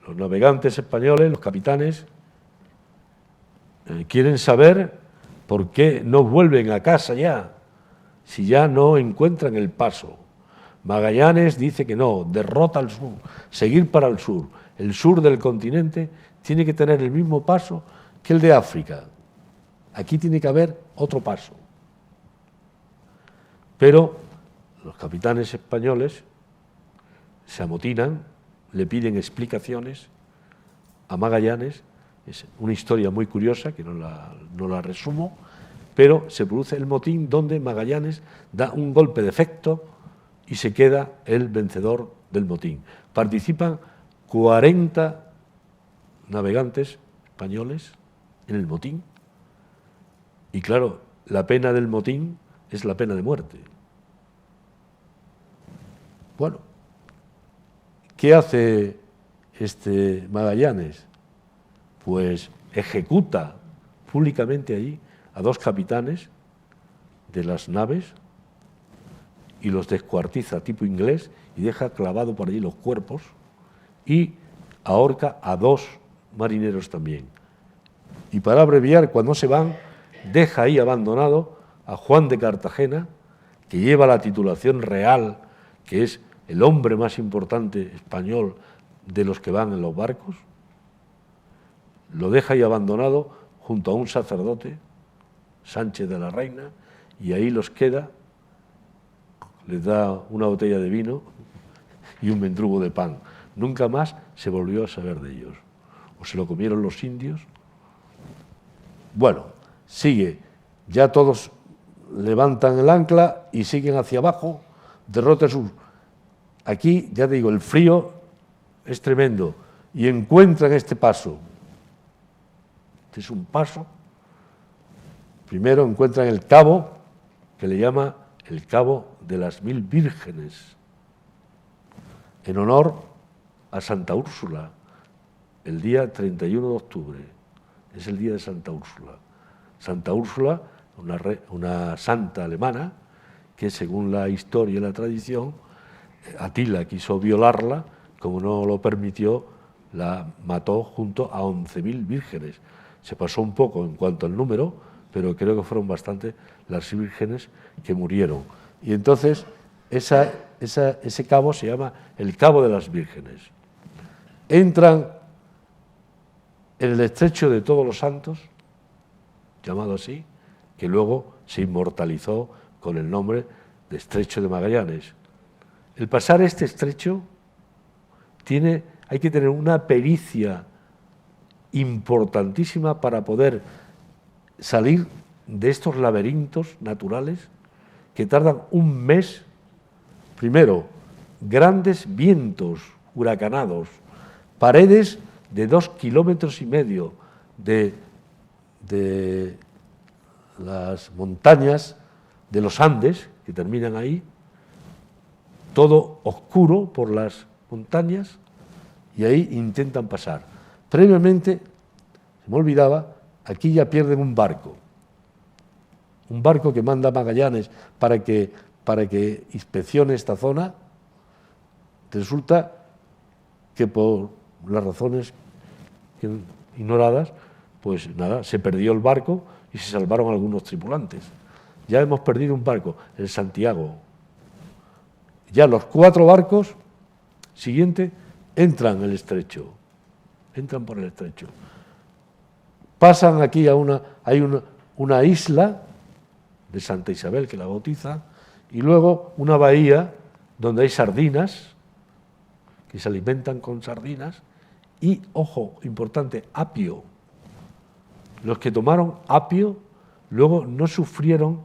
Los navegantes españoles, los capitanes, quieren saber por qué no vuelven a casa ya, si ya no encuentran el paso. Magallanes dice que no, derrota al sur, seguir para el sur. El sur del continente tiene que tener el mismo paso que el de África. Aquí tiene que haber otro paso. Pero los capitanes españoles se amotinan, le piden explicaciones a Magallanes. Es una historia muy curiosa, que no la resumo, pero se produce el motín donde Magallanes da un golpe de efecto y se queda el vencedor del motín. Participan 40 navegantes españoles en el motín y, claro, la pena del motín es la pena de muerte. Bueno, ¿qué hace este Magallanes? Pues ejecuta públicamente allí a 2 capitanes de las naves y los descuartiza tipo inglés y deja clavado por allí los cuerpos, y ahorca a 2 marineros también. Y para abreviar, cuando se van, deja ahí abandonado a Juan de Cartagena, que lleva la titulación real, que es el hombre más importante español de los que van en los barcos. Lo deja ahí abandonado junto a un sacerdote, Sánchez de la Reina, y ahí los queda, les da una botella de vino y un mendrugo de pan. Nunca más se volvió a saber de ellos. O se lo comieron los indios. Bueno, sigue. Ya todos levantan el ancla y siguen hacia abajo, derrota sur. Aquí, ya digo, el frío es tremendo y encuentran este paso. Este es un paso. Primero encuentran el cabo, que le llama el Cabo de las 1000 Vírgenes, en honor a Santa Úrsula, el día 31 de octubre. Es el día de Santa Úrsula. Santa Úrsula, una santa alemana, que según la historia y la tradición, Atila quiso violarla, como no lo permitió, la mató junto a 11.000 vírgenes. Se pasó un poco en cuanto al número, pero creo que fueron bastante las vírgenes que murieron. Y entonces ese cabo se llama el Cabo de las Vírgenes. Entran en el estrecho de Todos los Santos, llamado así, que luego se inmortalizó con el nombre de Estrecho de Magallanes. El pasar este estrecho hay que tener una pericia importantísima para poder salir de estos laberintos naturales que tardan un mes. Primero, grandes vientos huracanados, paredes de 2,5 kilómetros de las montañas de los Andes, que terminan ahí, todo oscuro por las montañas, y ahí intentan pasar. Previamente, se me olvidaba, aquí ya pierden un barco que manda Magallanes para que inspeccione esta zona. Resulta que por las razones ignoradas, pues nada, se perdió el barco y se salvaron algunos tripulantes. Ya hemos perdido un barco, el Santiago. Ya los 4 barcos siguientes entran por el estrecho. Pasan aquí hay una isla de Santa Isabel que la bautiza, y luego una bahía donde hay sardinas, que se alimentan con sardinas, y, ojo, importante, apio. Los que tomaron apio luego no sufrieron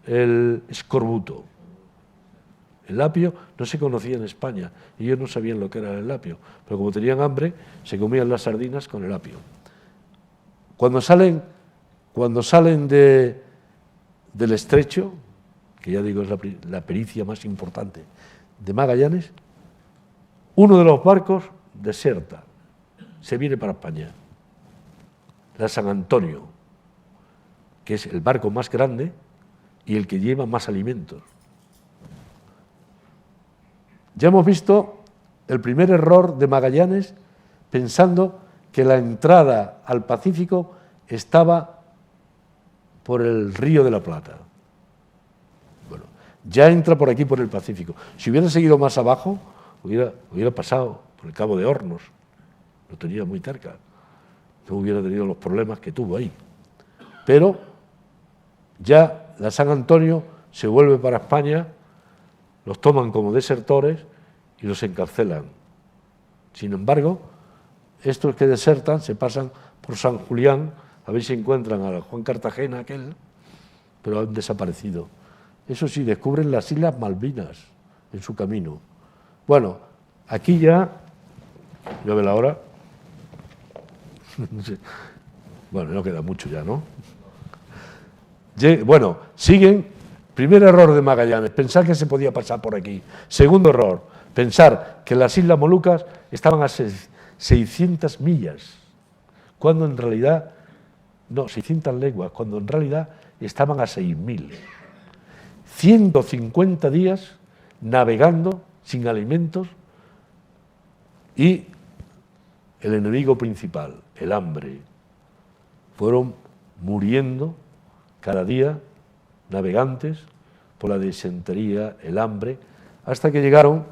el escorbuto. El apio no se conocía en España, y ellos no sabían lo que era el apio, pero como tenían hambre, se comían las sardinas con el apio. Cuando salen del estrecho, que ya digo es la pericia más importante de Magallanes, uno de los barcos deserta, se viene para España, la San Antonio, que es el barco más grande y el que lleva más alimentos. Ya hemos visto el primer error de Magallanes pensando que la entrada al Pacífico estaba por el Río de la Plata. Bueno, ya entra por aquí, por el Pacífico. Si hubiera seguido más abajo, hubiera pasado por el Cabo de Hornos. Lo tenía muy cerca. No hubiera tenido los problemas que tuvo ahí. Pero ya la San Antonio se vuelve para España, los toman como desertores y los encarcelan. Sin embargo, estos que desertan se pasan por San Julián, a ver si encuentran a Juan Cartagena aquel, pero han desaparecido. Eso sí, descubren las Islas Malvinas en su camino. Bueno, aquí ya ve la hora. No sé. Bueno, no queda mucho ya, ¿no? Bueno, siguen. Primer error de Magallanes, pensar que se podía pasar por aquí. Segundo error, pensar que las Islas Molucas estaban a 600 millas, cuando en realidad, no, 600 leguas, cuando en realidad estaban a 6.000. 150 días navegando sin alimentos y el enemigo principal, el hambre. Fueron muriendo cada día navegantes por la disentería, el hambre, hasta que llegaron,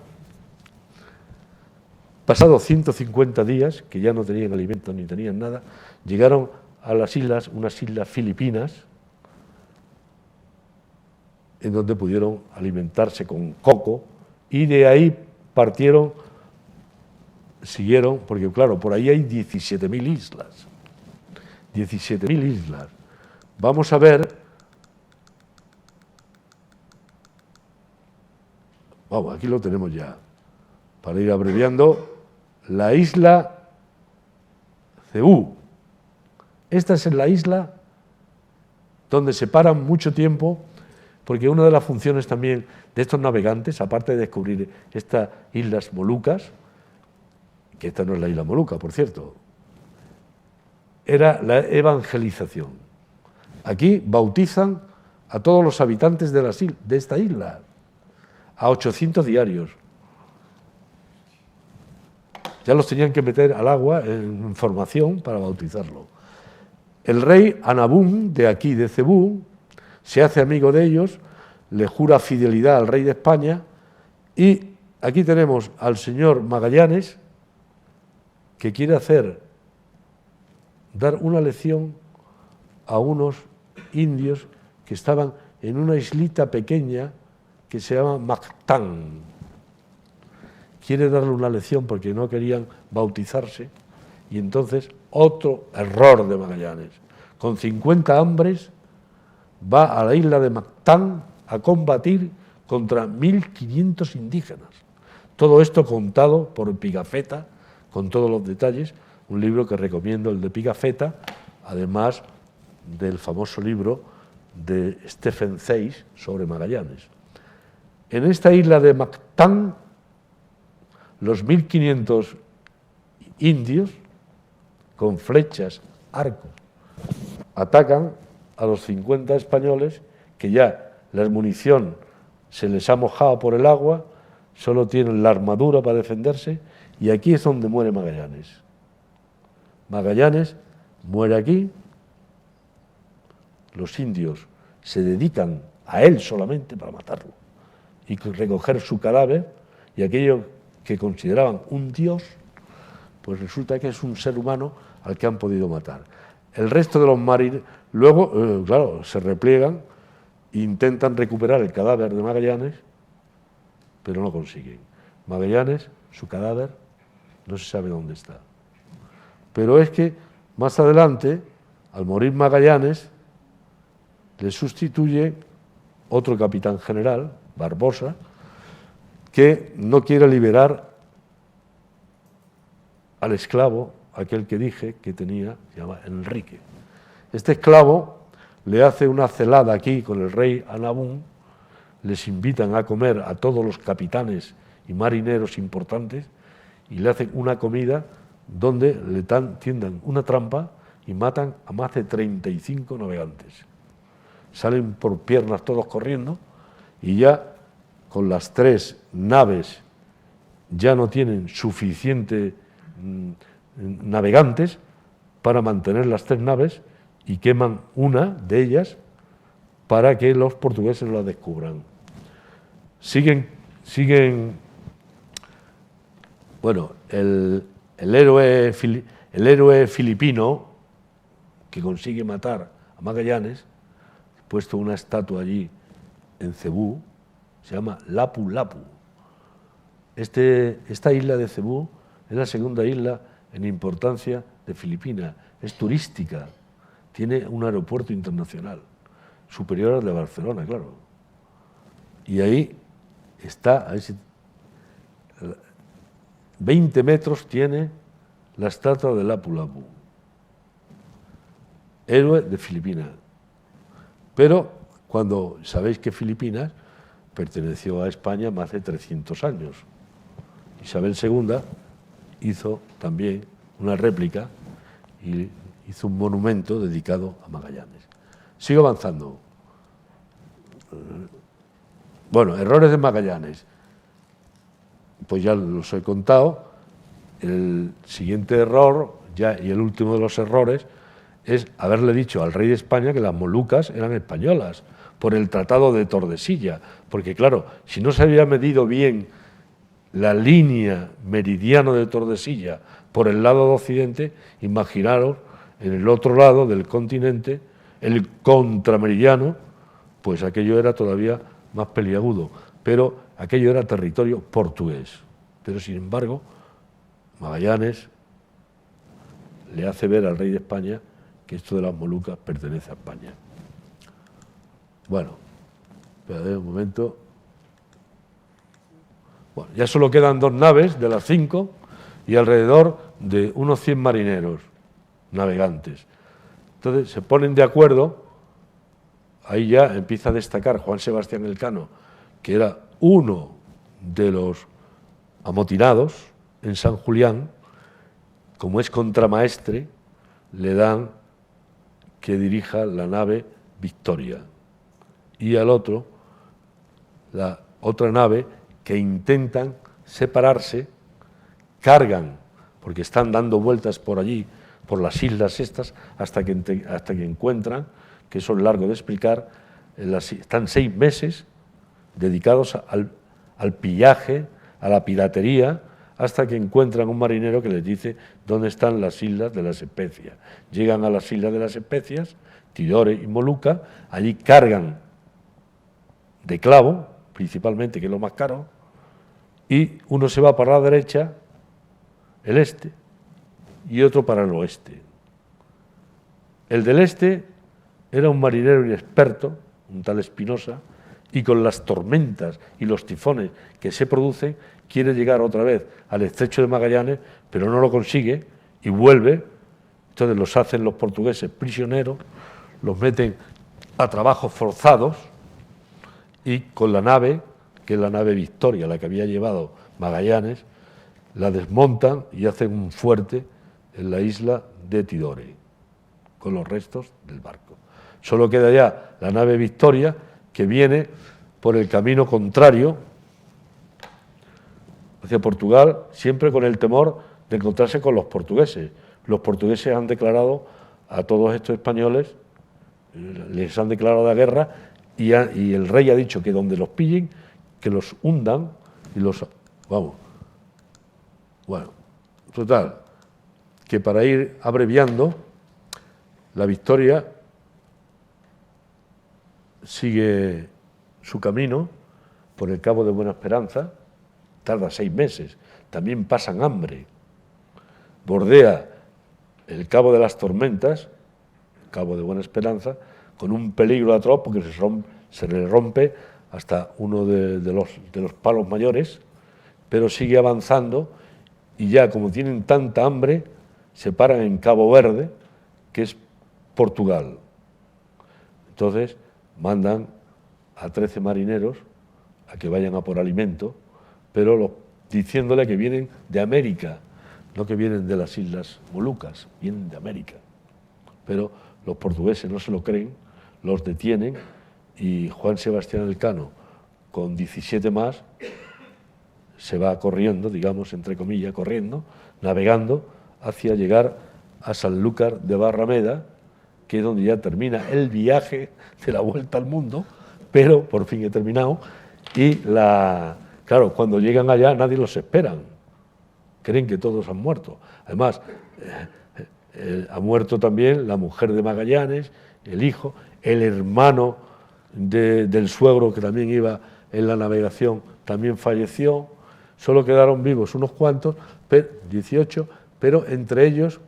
pasados 150 días, que ya no tenían alimentos ni tenían nada, llegaron a las islas, unas islas filipinas, en donde pudieron alimentarse con coco, y de ahí partieron, siguieron, porque claro, por ahí hay 17.000 islas. 17.000 islas. Vamos a ver. Vamos, aquí lo tenemos ya. Para ir abreviando, la isla Cebú. Esta es la isla donde se paran mucho tiempo, porque una de las funciones también de estos navegantes, aparte de descubrir estas islas Molucas, que esta no es la isla Moluca, por cierto, era la evangelización. Aquí bautizan a todos los habitantes de esta isla, a 800 diarios. ya los tenían que meter al agua en formación para bautizarlo. El rey Anabún, de aquí, de Cebú, se hace amigo de ellos, le jura fidelidad al rey de España, y aquí tenemos al señor Magallanes, que quiere dar una lección a unos indios que estaban en una islita pequeña que se llama Mactán. Quiere darle una lección porque no querían bautizarse, y entonces otro error de Magallanes. Con 50 hombres va a la isla de Mactán a combatir contra 1.500 indígenas. Todo esto contado por Pigafetta, con todos los detalles, un libro que recomiendo, el de Pigafetta, además del famoso libro de Stephen Sayce sobre Magallanes. En esta isla de Mactán, los 1.500 indios, con flechas, arcos, atacan a los 50 españoles, que ya la munición se les ha mojado por el agua, solo tienen la armadura para defenderse, y aquí es donde muere Magallanes. Magallanes muere aquí, los indios se dedican a él solamente para matarlo y recoger su cadáver, y aquello que consideraban un dios, pues resulta que es un ser humano al que han podido matar. El resto de los marineros, luego, claro, se repliegan e intentan recuperar el cadáver de Magallanes, pero no consiguen. Magallanes, su cadáver, no se sabe dónde está. Pero es que más adelante, al morir Magallanes, le sustituye otro capitán general, Barbosa, que no quiere liberar al esclavo, aquel que dije que tenía, se llama Enrique. Este esclavo le hace una celada aquí con el rey Anabún, les invitan a comer a todos los capitanes y marineros importantes, y le hacen una comida donde le tiendan una trampa y matan a más de 35 navegantes. Salen por piernas todos corriendo, y ya con las 3 naves ya no tienen suficiente navegantes para mantener las 3 naves, y queman una de ellas para que los portugueses la descubran. Siguen bueno, el héroe filipino que consigue matar a Magallanes, puesto una estatua allí en Cebú, se llama Lapu Lapu. Esta isla de Cebú es la segunda isla en importancia de Filipinas, es turística, tiene un aeropuerto internacional, superior al de Barcelona, claro. Y ahí está, 20 metros tiene la estatua de Lapu Lapu, héroe de Filipinas. Pero cuando sabéis que Filipinas perteneció a España más de 300 años, Isabel II hizo también una réplica y hizo un monumento dedicado a Magallanes. Sigo avanzando. Bueno, errores de Magallanes. Pues ya los he contado. El siguiente error, ya y el último de los errores, es haberle dicho al rey de España que las Molucas eran españolas por el Tratado de Tordesillas. Porque claro, si no se había medido bien la línea meridiana de Tordesillas por el lado de Occidente, imaginaros en el otro lado del continente, el contrameridiano, pues aquello era todavía más peliagudo, pero aquello era territorio portugués. Pero sin embargo, Magallanes le hace ver al rey de España que esto de las Molucas pertenece a España. Bueno, espérate un momento. Bueno, ya solo quedan 2 naves de las 5 y alrededor de unos 100 marineros navegantes. Entonces se ponen de acuerdo, ahí ya empieza a destacar Juan Sebastián Elcano, que era uno de los amotinados en San Julián. Como es contramaestre, le dan que dirija la nave Victoria, y al otro, la otra nave, que intentan separarse, cargan porque están dando vueltas por allí, por las islas estas, hasta que encuentran, que eso es largo de explicar, están 6 meses dedicados al pillaje, a la piratería, hasta que encuentran un marinero que les dice dónde están las islas de las especias. Llegan a las islas de las especias, Tidore y Molucca, allí cargan de clavo, principalmente, que es lo más caro, y uno se va para la derecha, el este, y otro para el oeste. El del este era un marinero inexperto, un tal Espinosa, y con las tormentas y los tifones que se producen, quiere llegar otra vez al estrecho de Magallanes, pero no lo consigue y vuelve. Entonces los hacen los portugueses prisioneros, los meten a trabajos forzados y con la nave, que es la nave Victoria, la que había llevado Magallanes, la desmontan y hacen un fuerte en la isla de Tidore, con los restos del barco. Solo queda ya la nave Victoria, que viene por el camino contrario hacia Portugal, siempre con el temor de encontrarse con los portugueses. Los portugueses han declarado a todos estos españoles, les han declarado la guerra, y el rey ha dicho que donde los pillen, que los hundan y los... Vamos. Bueno, total, que para ir abreviando, la Victoria sigue su camino por el Cabo de Buena Esperanza, tarda 6 meses, también pasan hambre, bordea el Cabo de las Tormentas, Cabo de Buena Esperanza, con un peligro atroz porque se le rompe hasta uno de los palos mayores, pero sigue avanzando y ya como tienen tanta hambre, se paran en Cabo Verde, que es Portugal. Entonces mandan a 13 marineros a que vayan a por alimento, pero diciéndole que vienen de América, no que vienen de las Islas Molucas, vienen de América. Pero los portugueses no se lo creen, los detienen y Juan Sebastián Elcano, con 17 más, se va corriendo, digamos, entre comillas, corriendo, navegando hacia llegar a Sanlúcar de Barrameda, que es donde ya termina el viaje de la vuelta al mundo, pero por fin he terminado, y claro, cuando llegan allá nadie los espera, creen que todos han muerto. Además, ha muerto también la mujer de Magallanes, el hijo, el hermano del suegro que también iba en la navegación, también falleció, solo quedaron vivos unos cuantos, 18, pero entre ellos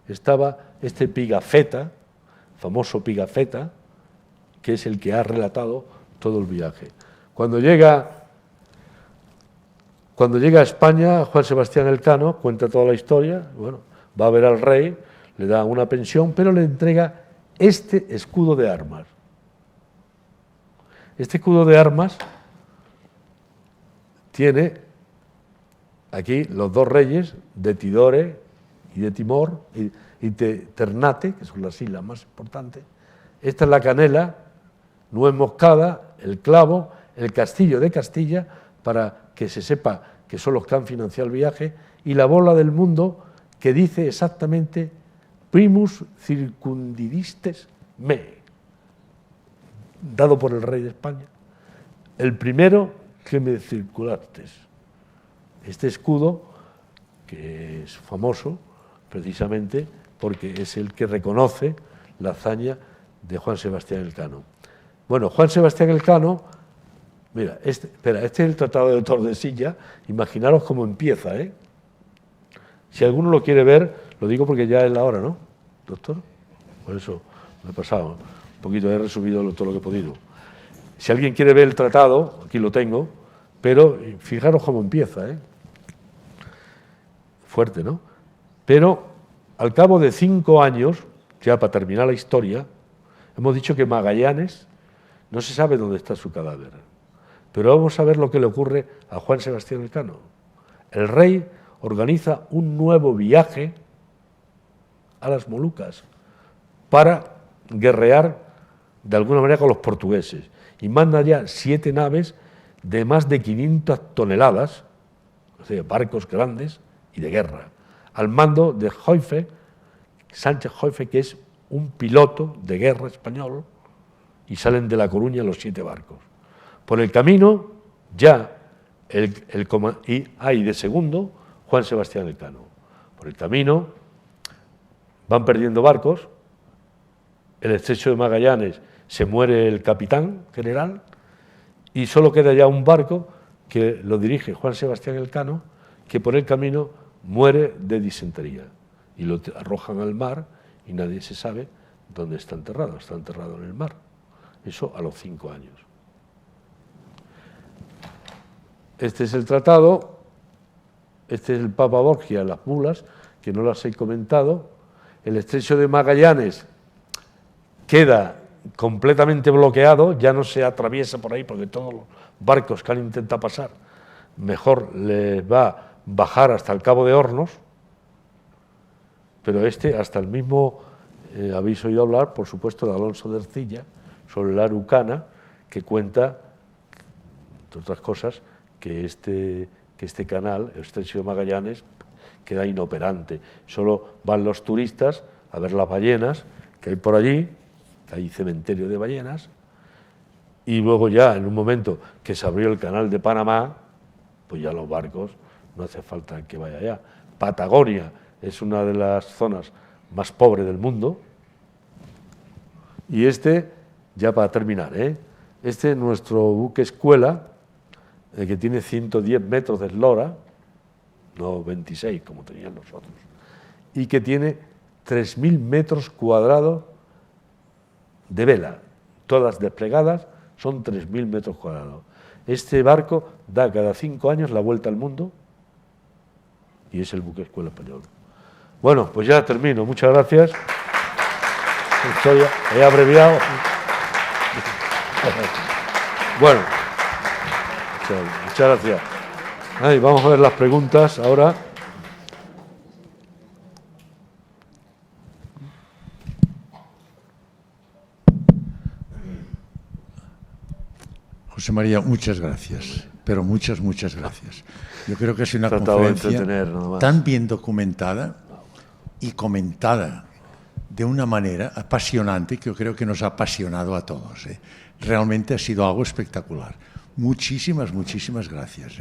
estaba este Pigafetta, famoso Pigafetta, que es el que ha relatado todo el viaje. Cuando llega a España, Juan Sebastián Elcano cuenta toda la historia, bueno, va a ver al rey, le da una pensión, pero le entrega este escudo de armas. Este escudo de armas tiene aquí los 2 reyes de Tidore y de Timor y de Ternate, que son las islas más importantes. Esta es la canela, nuez moscada, el clavo, el castillo de Castilla, para que se sepa que son los que han financiado el viaje, y la bola del mundo, que dice exactamente primus circundidistes me, dado por el rey de España, el primero que me circulaste. Este escudo, que es famoso precisamente porque es el que reconoce la hazaña de Juan Sebastián Elcano. Bueno, Juan Sebastián Elcano, mira, este es el Tratado de Tordesillas, imaginaros cómo empieza, ¿eh? Si alguno lo quiere ver, lo digo porque ya es la hora, ¿no, doctor? Por eso me he pasado un poquito, he resumido todo lo que he podido. Si alguien quiere ver el tratado, aquí lo tengo, pero fijaros cómo empieza, ¿eh? Fuerte, ¿no? Pero al cabo de 5 años, ya para terminar la historia, hemos dicho que Magallanes no se sabe dónde está su cadáver. Pero vamos a ver lo que le ocurre a Juan Sebastián Elcano. El rey organiza un nuevo viaje a las Molucas para guerrear de alguna manera con los portugueses y manda ya 7 naves de más de 500 toneladas, o sea, barcos grandes y de guerra, al mando de Joife, Sánchez Joife, que es un piloto de guerra español, y salen de La Coruña los 7 barcos. Por el camino, ya hay de segundo Juan Sebastián Elcano. Por el camino van perdiendo barcos, el estrecho de Magallanes se muere el capitán general y solo queda ya un barco que lo dirige Juan Sebastián Elcano, que por el camino muere de disentería y lo arrojan al mar y nadie se sabe dónde está enterrado en el mar. Eso a los 5 años. Este es el tratado, este es el Papa Borgia, las bulas, que no las he comentado. El estrecho de Magallanes queda completamente bloqueado, ya no se atraviesa por ahí porque todos los barcos que han intentado pasar, mejor les va a bajar hasta el Cabo de Hornos, pero hasta el mismo, habéis oído hablar, por supuesto, de Alonso de Ercilla, sobre la Arucana, que cuenta, entre otras cosas, que este canal, el estrecho de Magallanes, queda inoperante. Solo van los turistas a ver las ballenas que hay por allí, que hay cementerio de ballenas, y luego ya, en un momento que se abrió el canal de Panamá, pues ya los barcos no hace falta que vaya allá. Patagonia es una de las zonas más pobres del mundo. Y ya para terminar, este es nuestro buque escuela, que tiene 110 metros de eslora, no 26 como tenían los otros, y que tiene 3.000 metros cuadrados de vela, todas desplegadas, son 3.000 metros cuadrados. Este barco da cada 5 años la vuelta al mundo y es el buque escuela español. Bueno, pues ya termino. Muchas gracias. He abreviado. Bueno, muchas gracias. Vamos a ver las preguntas ahora. José María, muchas gracias, pero muchas gracias. Yo creo que es una conferencia tan bien documentada y comentada de una manera apasionante que yo creo que nos ha apasionado a todos. Realmente ha sido algo espectacular. Muchísimas gracias.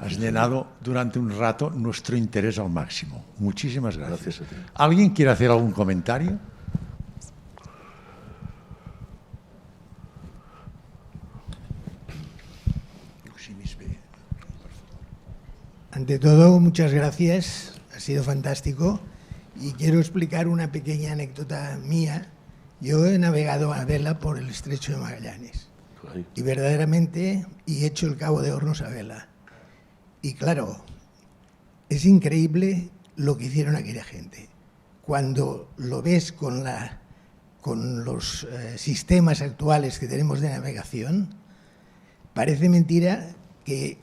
Has llenado durante un rato nuestro interés al máximo. Muchísimas gracias. ¿Alguien quiere hacer algún comentario? Ante todo, muchas gracias. Ha sido fantástico. Y quiero explicar una pequeña anécdota mía. Yo he navegado a vela por el estrecho de Magallanes. Y verdaderamente he hecho el Cabo de Hornos a vela. Y claro, es increíble lo que hicieron aquella gente. Cuando lo ves con los sistemas actuales que tenemos de navegación, parece mentira que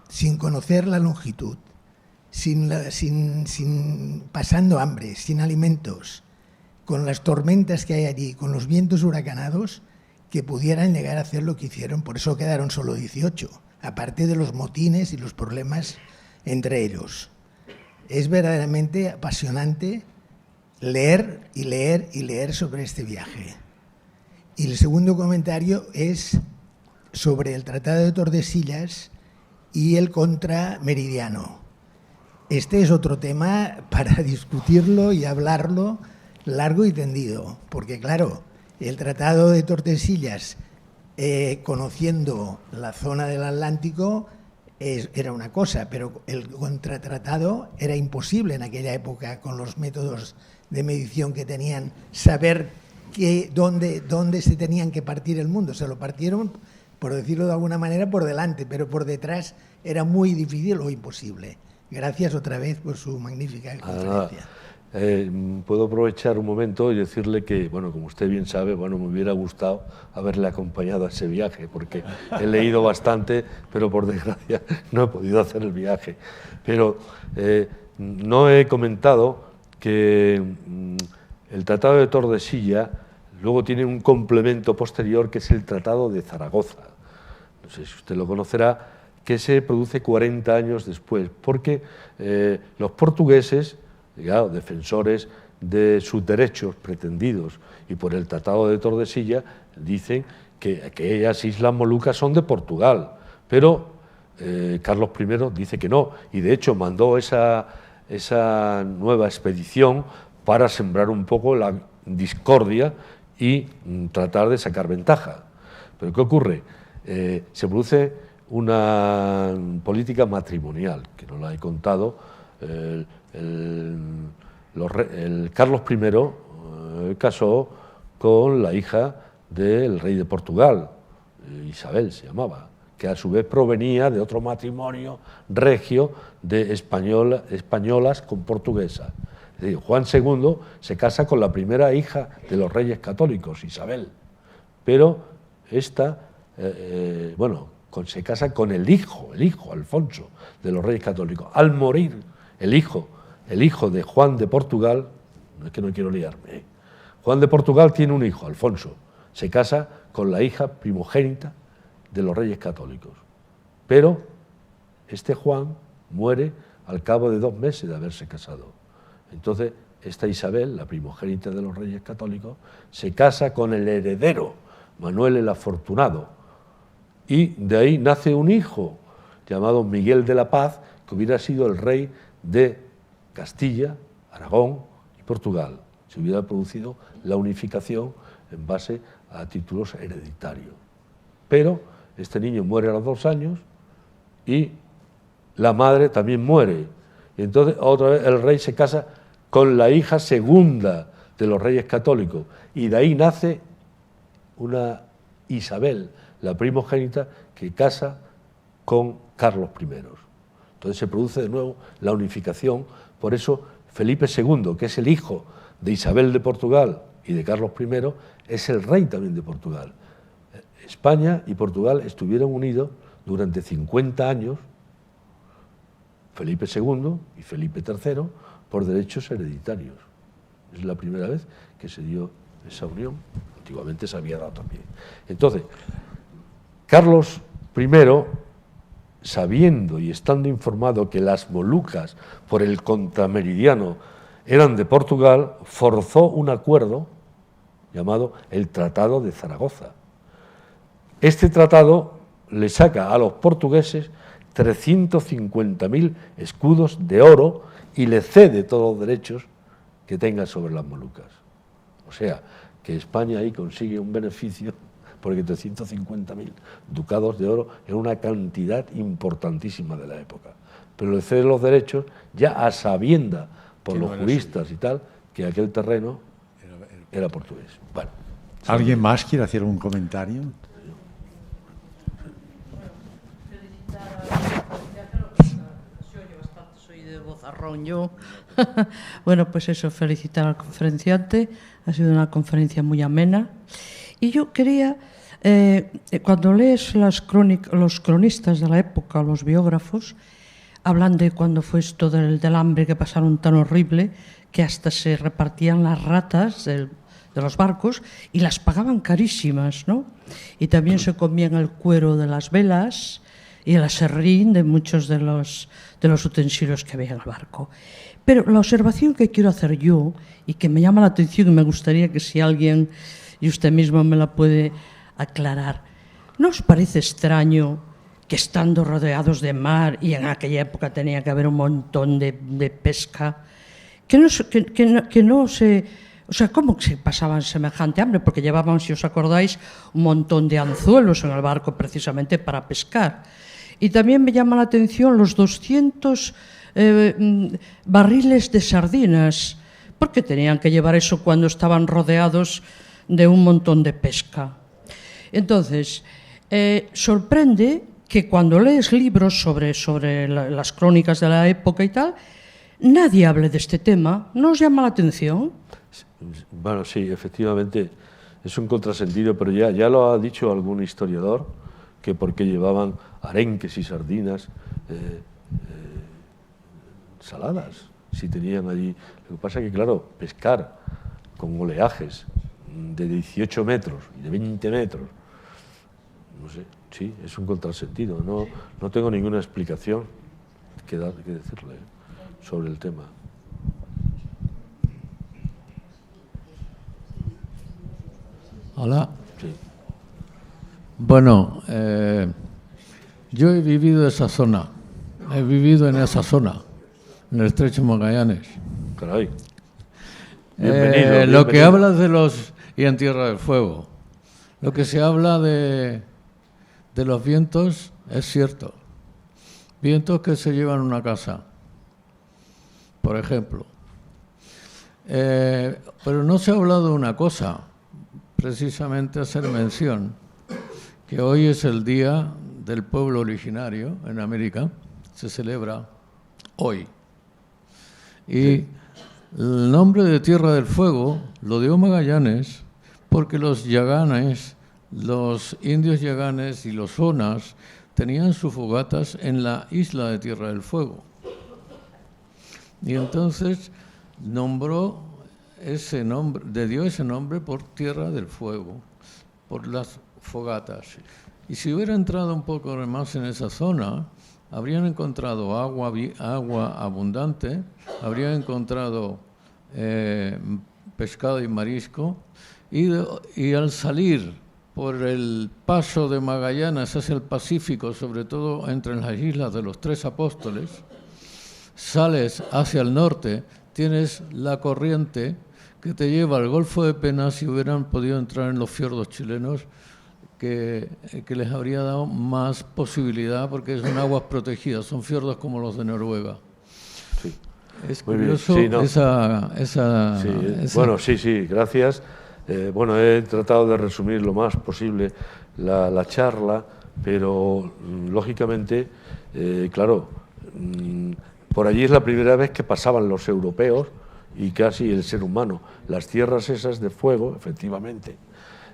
sin conocer la longitud, pasando hambre, sin alimentos, con las tormentas que hay allí, con los vientos huracanados, que pudieran llegar a hacer lo que hicieron. Por eso quedaron solo 18, aparte de los motines y los problemas entre ellos. Es verdaderamente apasionante leer y leer y leer sobre este viaje. Y el segundo comentario es sobre el Tratado de Tordesillas y el contrameridiano. Este es otro tema para discutirlo y hablarlo largo y tendido, porque claro, el Tratado de Tordesillas, conociendo la zona del Atlántico, era una cosa, pero el contratratado era imposible en aquella época, con los métodos de medición que tenían, saber dónde se tenían que partir el mundo. Se lo partieron, por decirlo de alguna manera, por delante, pero por detrás era muy difícil o imposible. Gracias otra vez por su magnífica conferencia. Puedo aprovechar un momento y decirle que, bueno, como usted bien sabe, bueno, me hubiera gustado haberle acompañado a ese viaje, porque he leído bastante, pero por desgracia no he podido hacer el viaje. Pero no he comentado que el Tratado de Tordesillas luego tiene un complemento posterior, que es el Tratado de Zaragoza. No sé si usted lo conocerá, que se produce 40 años después, porque los portugueses claro, defensores de sus derechos pretendidos y por el Tratado de Tordesillas, dicen que aquellas Islas Molucas son de Portugal, pero Carlos I dice que no, y de hecho mandó esa nueva expedición para sembrar un poco la discordia y tratar de sacar ventaja. Pero ¿qué ocurre? Se produce una política matrimonial, que no la he contado. Carlos I casó con la hija del rey de Portugal, Isabel se llamaba, que a su vez provenía de otro matrimonio regio de españolas con portuguesas. Es decir, Juan II se casa con la primera hija de los reyes católicos, Isabel, pero esta, se casa con el hijo Alfonso de los reyes católicos. Al morir el hijo de Juan de Portugal, no es que no quiero liarme, Juan de Portugal tiene un hijo, Alfonso, se casa con la hija primogénita de los reyes católicos, pero este Juan muere al cabo de 2 meses de haberse casado. Entonces, esta Isabel, la primogénita de los reyes católicos, se casa con el heredero, Manuel el Afortunado, y de ahí nace un hijo llamado Miguel de la Paz, que hubiera sido el rey de Castilla, Aragón y Portugal. Se hubiera producido la unificación en base a títulos hereditarios. Pero este niño muere a los 2 años y la madre también muere. Y entonces otra vez el rey se casa con la hija segunda de los reyes católicos, y de ahí nace una Isabel, la primogénita, que casa con Carlos I. Entonces se produce de nuevo la unificación. Por eso Felipe II, que es el hijo de Isabel de Portugal y de Carlos I, es el rey también de Portugal. España y Portugal estuvieron unidos durante 50 años, Felipe II y Felipe III, por derechos hereditarios. Es la primera vez que se dio esa unión. Antiguamente se había dado también. Entonces, Carlos I, sabiendo y estando informado que las Molucas por el contrameridiano eran de Portugal, forzó un acuerdo llamado el Tratado de Zaragoza. Este tratado le saca a los portugueses 350.000 escudos de oro y le cede todos los derechos que tenga sobre las Molucas. O sea, que España ahí consigue un beneficio, porque 350.000 ducados de oro es una cantidad importantísima de la época. Pero le cede los derechos ya a sabienda por los juristas y tal, que aquel terreno era portugués. Bueno, ¿alguien más quiere hacer un comentario? Yo. Bueno, pues eso, felicitar al conferenciante, ha sido una conferencia muy amena. Y yo quería, cuando lees los cronistas de la época, los biógrafos, hablan de cuando fue esto del hambre que pasaron tan horrible, que hasta se repartían las ratas de los barcos y las pagaban carísimas, ¿no? Y también se comían el cuero de las velas y el aserrín de muchos de los utensilios que había en el barco. Pero la observación que quiero hacer yo, y que me llama la atención y me gustaría que si alguien, y usted mismo me la puede aclarar, ¿no os parece extraño que estando rodeados de mar, y en aquella época tenía que haber un montón de pesca, que no se... O sea, ¿cómo se pasaban semejante hambre? Porque llevaban, si os acordáis, un montón de anzuelos en el barco precisamente para pescar. Y también me llama la atención los 200 barriles de sardinas. ¿Por qué tenían que llevar eso cuando estaban rodeados de un montón de pesca? Entonces, sorprende que cuando lees libros sobre las crónicas de la época y tal, nadie hable de este tema. ¿No os llama la atención? Bueno, sí, efectivamente es un contrasentido, pero ya lo ha dicho algún historiador, que porque llevaban arenques y sardinas saladas, si tenían allí. Lo que pasa es que, claro, pescar con oleajes de 18 metros y de 20 metros, no sé, sí, es un contrasentido. No tengo ninguna explicación que decirle sobre el tema. Hola. Sí. Bueno, yo he vivido esa zona. He vivido en esa zona, en el Estrecho Magallanes. Caray. Bienvenido. Lo que hablas de los... y en Tierra del Fuego. Lo que se habla de los vientos es cierto. Vientos que se llevan una casa, por ejemplo. Pero no se ha hablado de una cosa, precisamente hacer mención, que hoy es el Día del Pueblo Originario en América, se celebra hoy. Y el nombre de Tierra del Fuego lo dio Magallanes porque los yaganes, los indios yaganes y los zonas tenían sus fogatas en la isla de Tierra del Fuego. Y entonces nombró ese nombre, le dio ese nombre por Tierra del Fuego, por las fogatas. Y si hubiera entrado un poco más en esa zona, habrían encontrado agua abundante, habrían encontrado pescado y marisco, y al salir por el paso de Magallanes hacia el Pacífico, sobre todo entre las islas de los Tres Apóstoles, sales hacia el norte, tienes la corriente que te lleva al Golfo de Penas y hubieran podido entrar en los fiordos chilenos, que les habría dado más posibilidad porque son aguas protegidas, son fiordos como los de Noruega. Sí. Es Muy curioso bien. Sí, no. esa... Bueno, sí, gracias. Bueno, he tratado de resumir lo más posible la charla, pero lógicamente, claro, por allí es la primera vez que pasaban los europeos y casi el ser humano. Las tierras esas de fuego, efectivamente,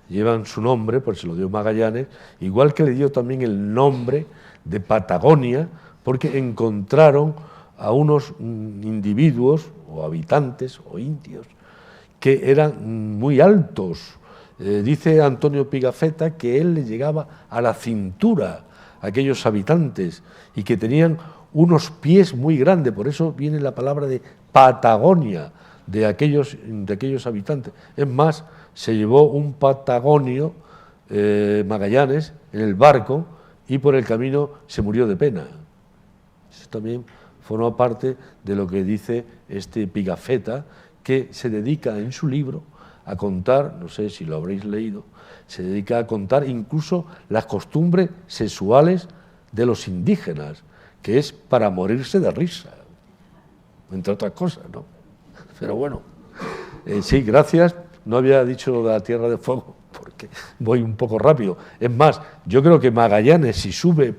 llevan su nombre, pues se lo dio Magallanes, igual que le dio también el nombre de Patagonia, porque encontraron a unos individuos o habitantes o indios que eran muy altos. Dice Antonio Pigafetta que él le llegaba a la cintura a aquellos habitantes y que tenían unos pies muy grandes, por eso viene la palabra de Patagonia de aquellos habitantes. Es más, se llevó un patagonio Magallanes en el barco y por el camino se murió de pena. Eso también forma parte de lo que dice este Pigafetta, que se dedica en su libro a contar, no sé si lo habréis leído, se dedica a contar incluso las costumbres sexuales de los indígenas, que es para morirse de risa, entre otras cosas, ¿no? Pero bueno, sí, gracias. No había dicho lo de la Tierra del Fuego porque voy un poco rápido. Es más, yo creo que Magallanes, si sube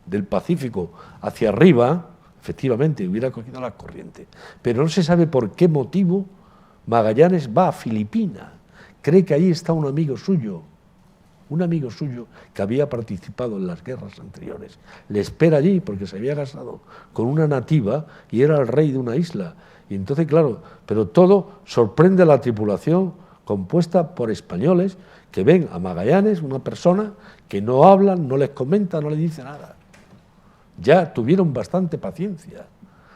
del Pacífico hacia arriba, efectivamente hubiera cogido la corriente. Pero no se sabe por qué motivo Magallanes va a Filipinas. Cree que ahí está un amigo suyo que había participado en las guerras anteriores. Le espera allí porque se había casado con una nativa y era el rey de una isla. Y entonces, claro, pero todo sorprende a la tripulación compuesta por españoles que ven a Magallanes, una persona que no hablan, no les comenta, no les dice nada. Ya tuvieron bastante paciencia,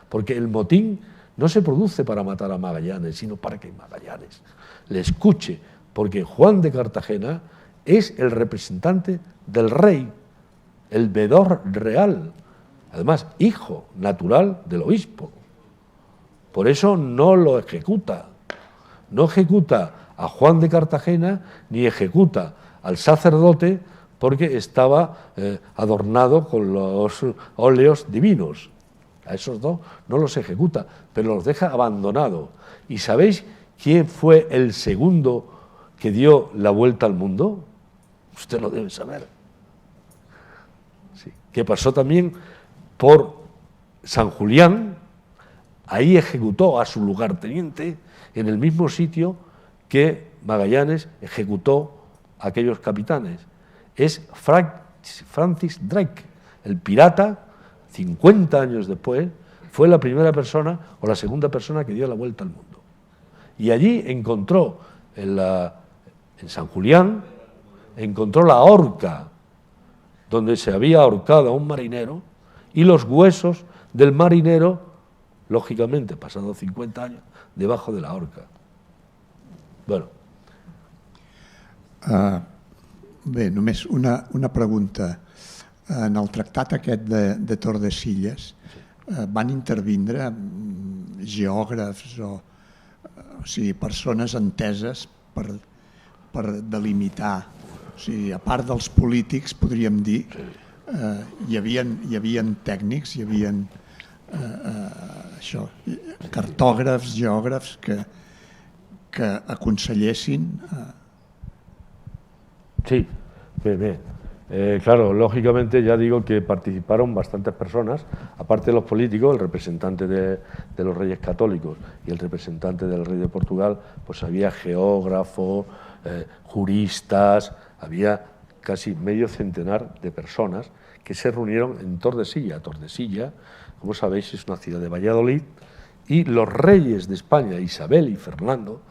porque el motín no se produce para matar a Magallanes, sino para que Magallanes le escuche, porque Juan de Cartagena es el representante del rey, el veedor real, además hijo natural del obispo. Por eso no lo ejecuta, no ejecuta a Juan de Cartagena ni ejecuta al sacerdote porque estaba adornado con los óleos divinos. A esos dos no los ejecuta, pero los deja abandonados. ¿Y sabéis quién fue el segundo que dio la vuelta al mundo? Usted lo debe saber. Sí. Que pasó también por San Julián, ahí ejecutó a su lugarteniente en el mismo sitio que Magallanes ejecutó a aquellos capitanes. Es Francis Drake, el pirata, 50 años después, fue la primera persona o la segunda persona que dio la vuelta al mundo. Y allí encontró, en San Julián, encontró la horca donde se había ahorcado a un marinero y los huesos del marinero, lógicamente, pasados 50 años, debajo de la horca. Bueno. Bé, només una pregunta. En el tractat aquest de Tordesillas van intervindre geògrafs o sigui, persones enteses per delimitar. O sigui, a part dels polítics, podríem dir, hi havia tècnics, hi havia cartògrafs, geògrafs que aconsellessin. Sí, bien. Claro, lógicamente ya digo que participaron bastantes personas, aparte de los políticos, el representante de los reyes católicos y el representante del rey de Portugal, pues había geógrafos, juristas, había casi medio centenar de personas que se reunieron en Tordesillas. Tordesillas, como sabéis, es una ciudad de Valladolid, y los reyes de España, Isabel y Fernando,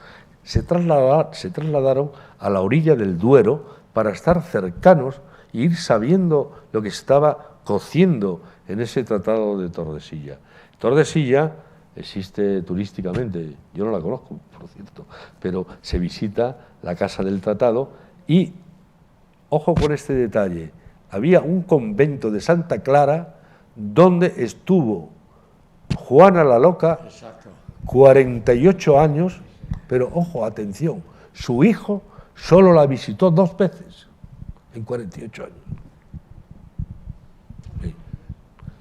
se trasladaron a la orilla del Duero para estar cercanos e ir sabiendo lo que estaba cociendo en ese tratado de Tordesillas. Tordesillas existe turísticamente, yo no la conozco, por cierto, pero se visita la casa del tratado y, ojo con este detalle, había un convento de Santa Clara donde estuvo Juana la Loca 48 años, pero ojo, atención, su hijo solo la visitó 2 veces en 48 años. Sí.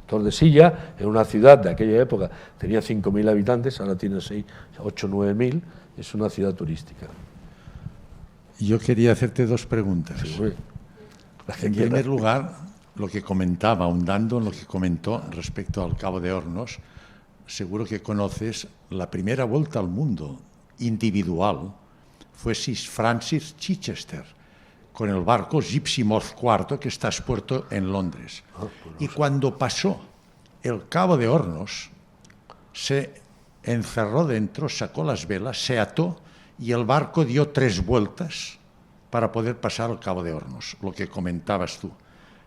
Tordesillas, en una ciudad de aquella época, tenía 5.000 habitantes, ahora tiene 6, 8, 9.000, es una ciudad turística. Yo quería hacerte 2 preguntas. Sí, en primer lugar, lo que comentaba, ahondando en lo que comentó respecto al Cabo de Hornos, seguro que conoces la primera vuelta al mundo individual fue Sir Francis Chichester, con el barco Gypsy Moth IV, que está expuesto en Londres. Y cuando pasó el Cabo de Hornos, se encerró dentro, sacó las velas, se ató y el barco dio 3 vueltas para poder pasar al Cabo de Hornos, lo que comentabas tú.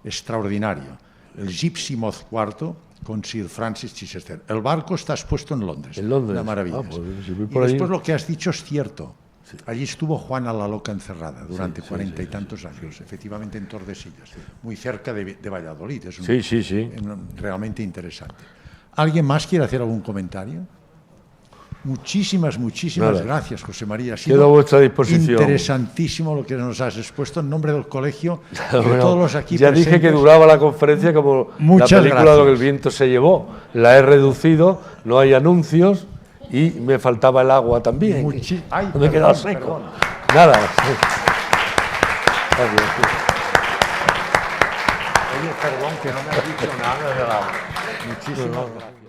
Extraordinario. El Gypsy Moth IV con Sir Francis Chichester. El barco está expuesto en Londres. En Londres. Una maravilla. Pues, si y después lo que has dicho es cierto. Sí. Allí estuvo Juana la Loca encerrada durante 40 y tantos años, efectivamente en Tordesillas, muy cerca de Valladolid. Es realmente interesante. ¿Alguien más quiere hacer algún comentario? Muchísimas gracias, José María. Ha sido quedo a vuestra disposición. Interesantísimo lo que nos has expuesto en nombre del colegio y de todos los aquí ya presentes. Dije que duraba la conferencia como la película Lo que el viento se llevó. La he reducido, no hay anuncios y me faltaba el agua también. Me he quedado seco. Nada. Oye, perdón que no me has dicho nada del agua. Muchísimas gracias.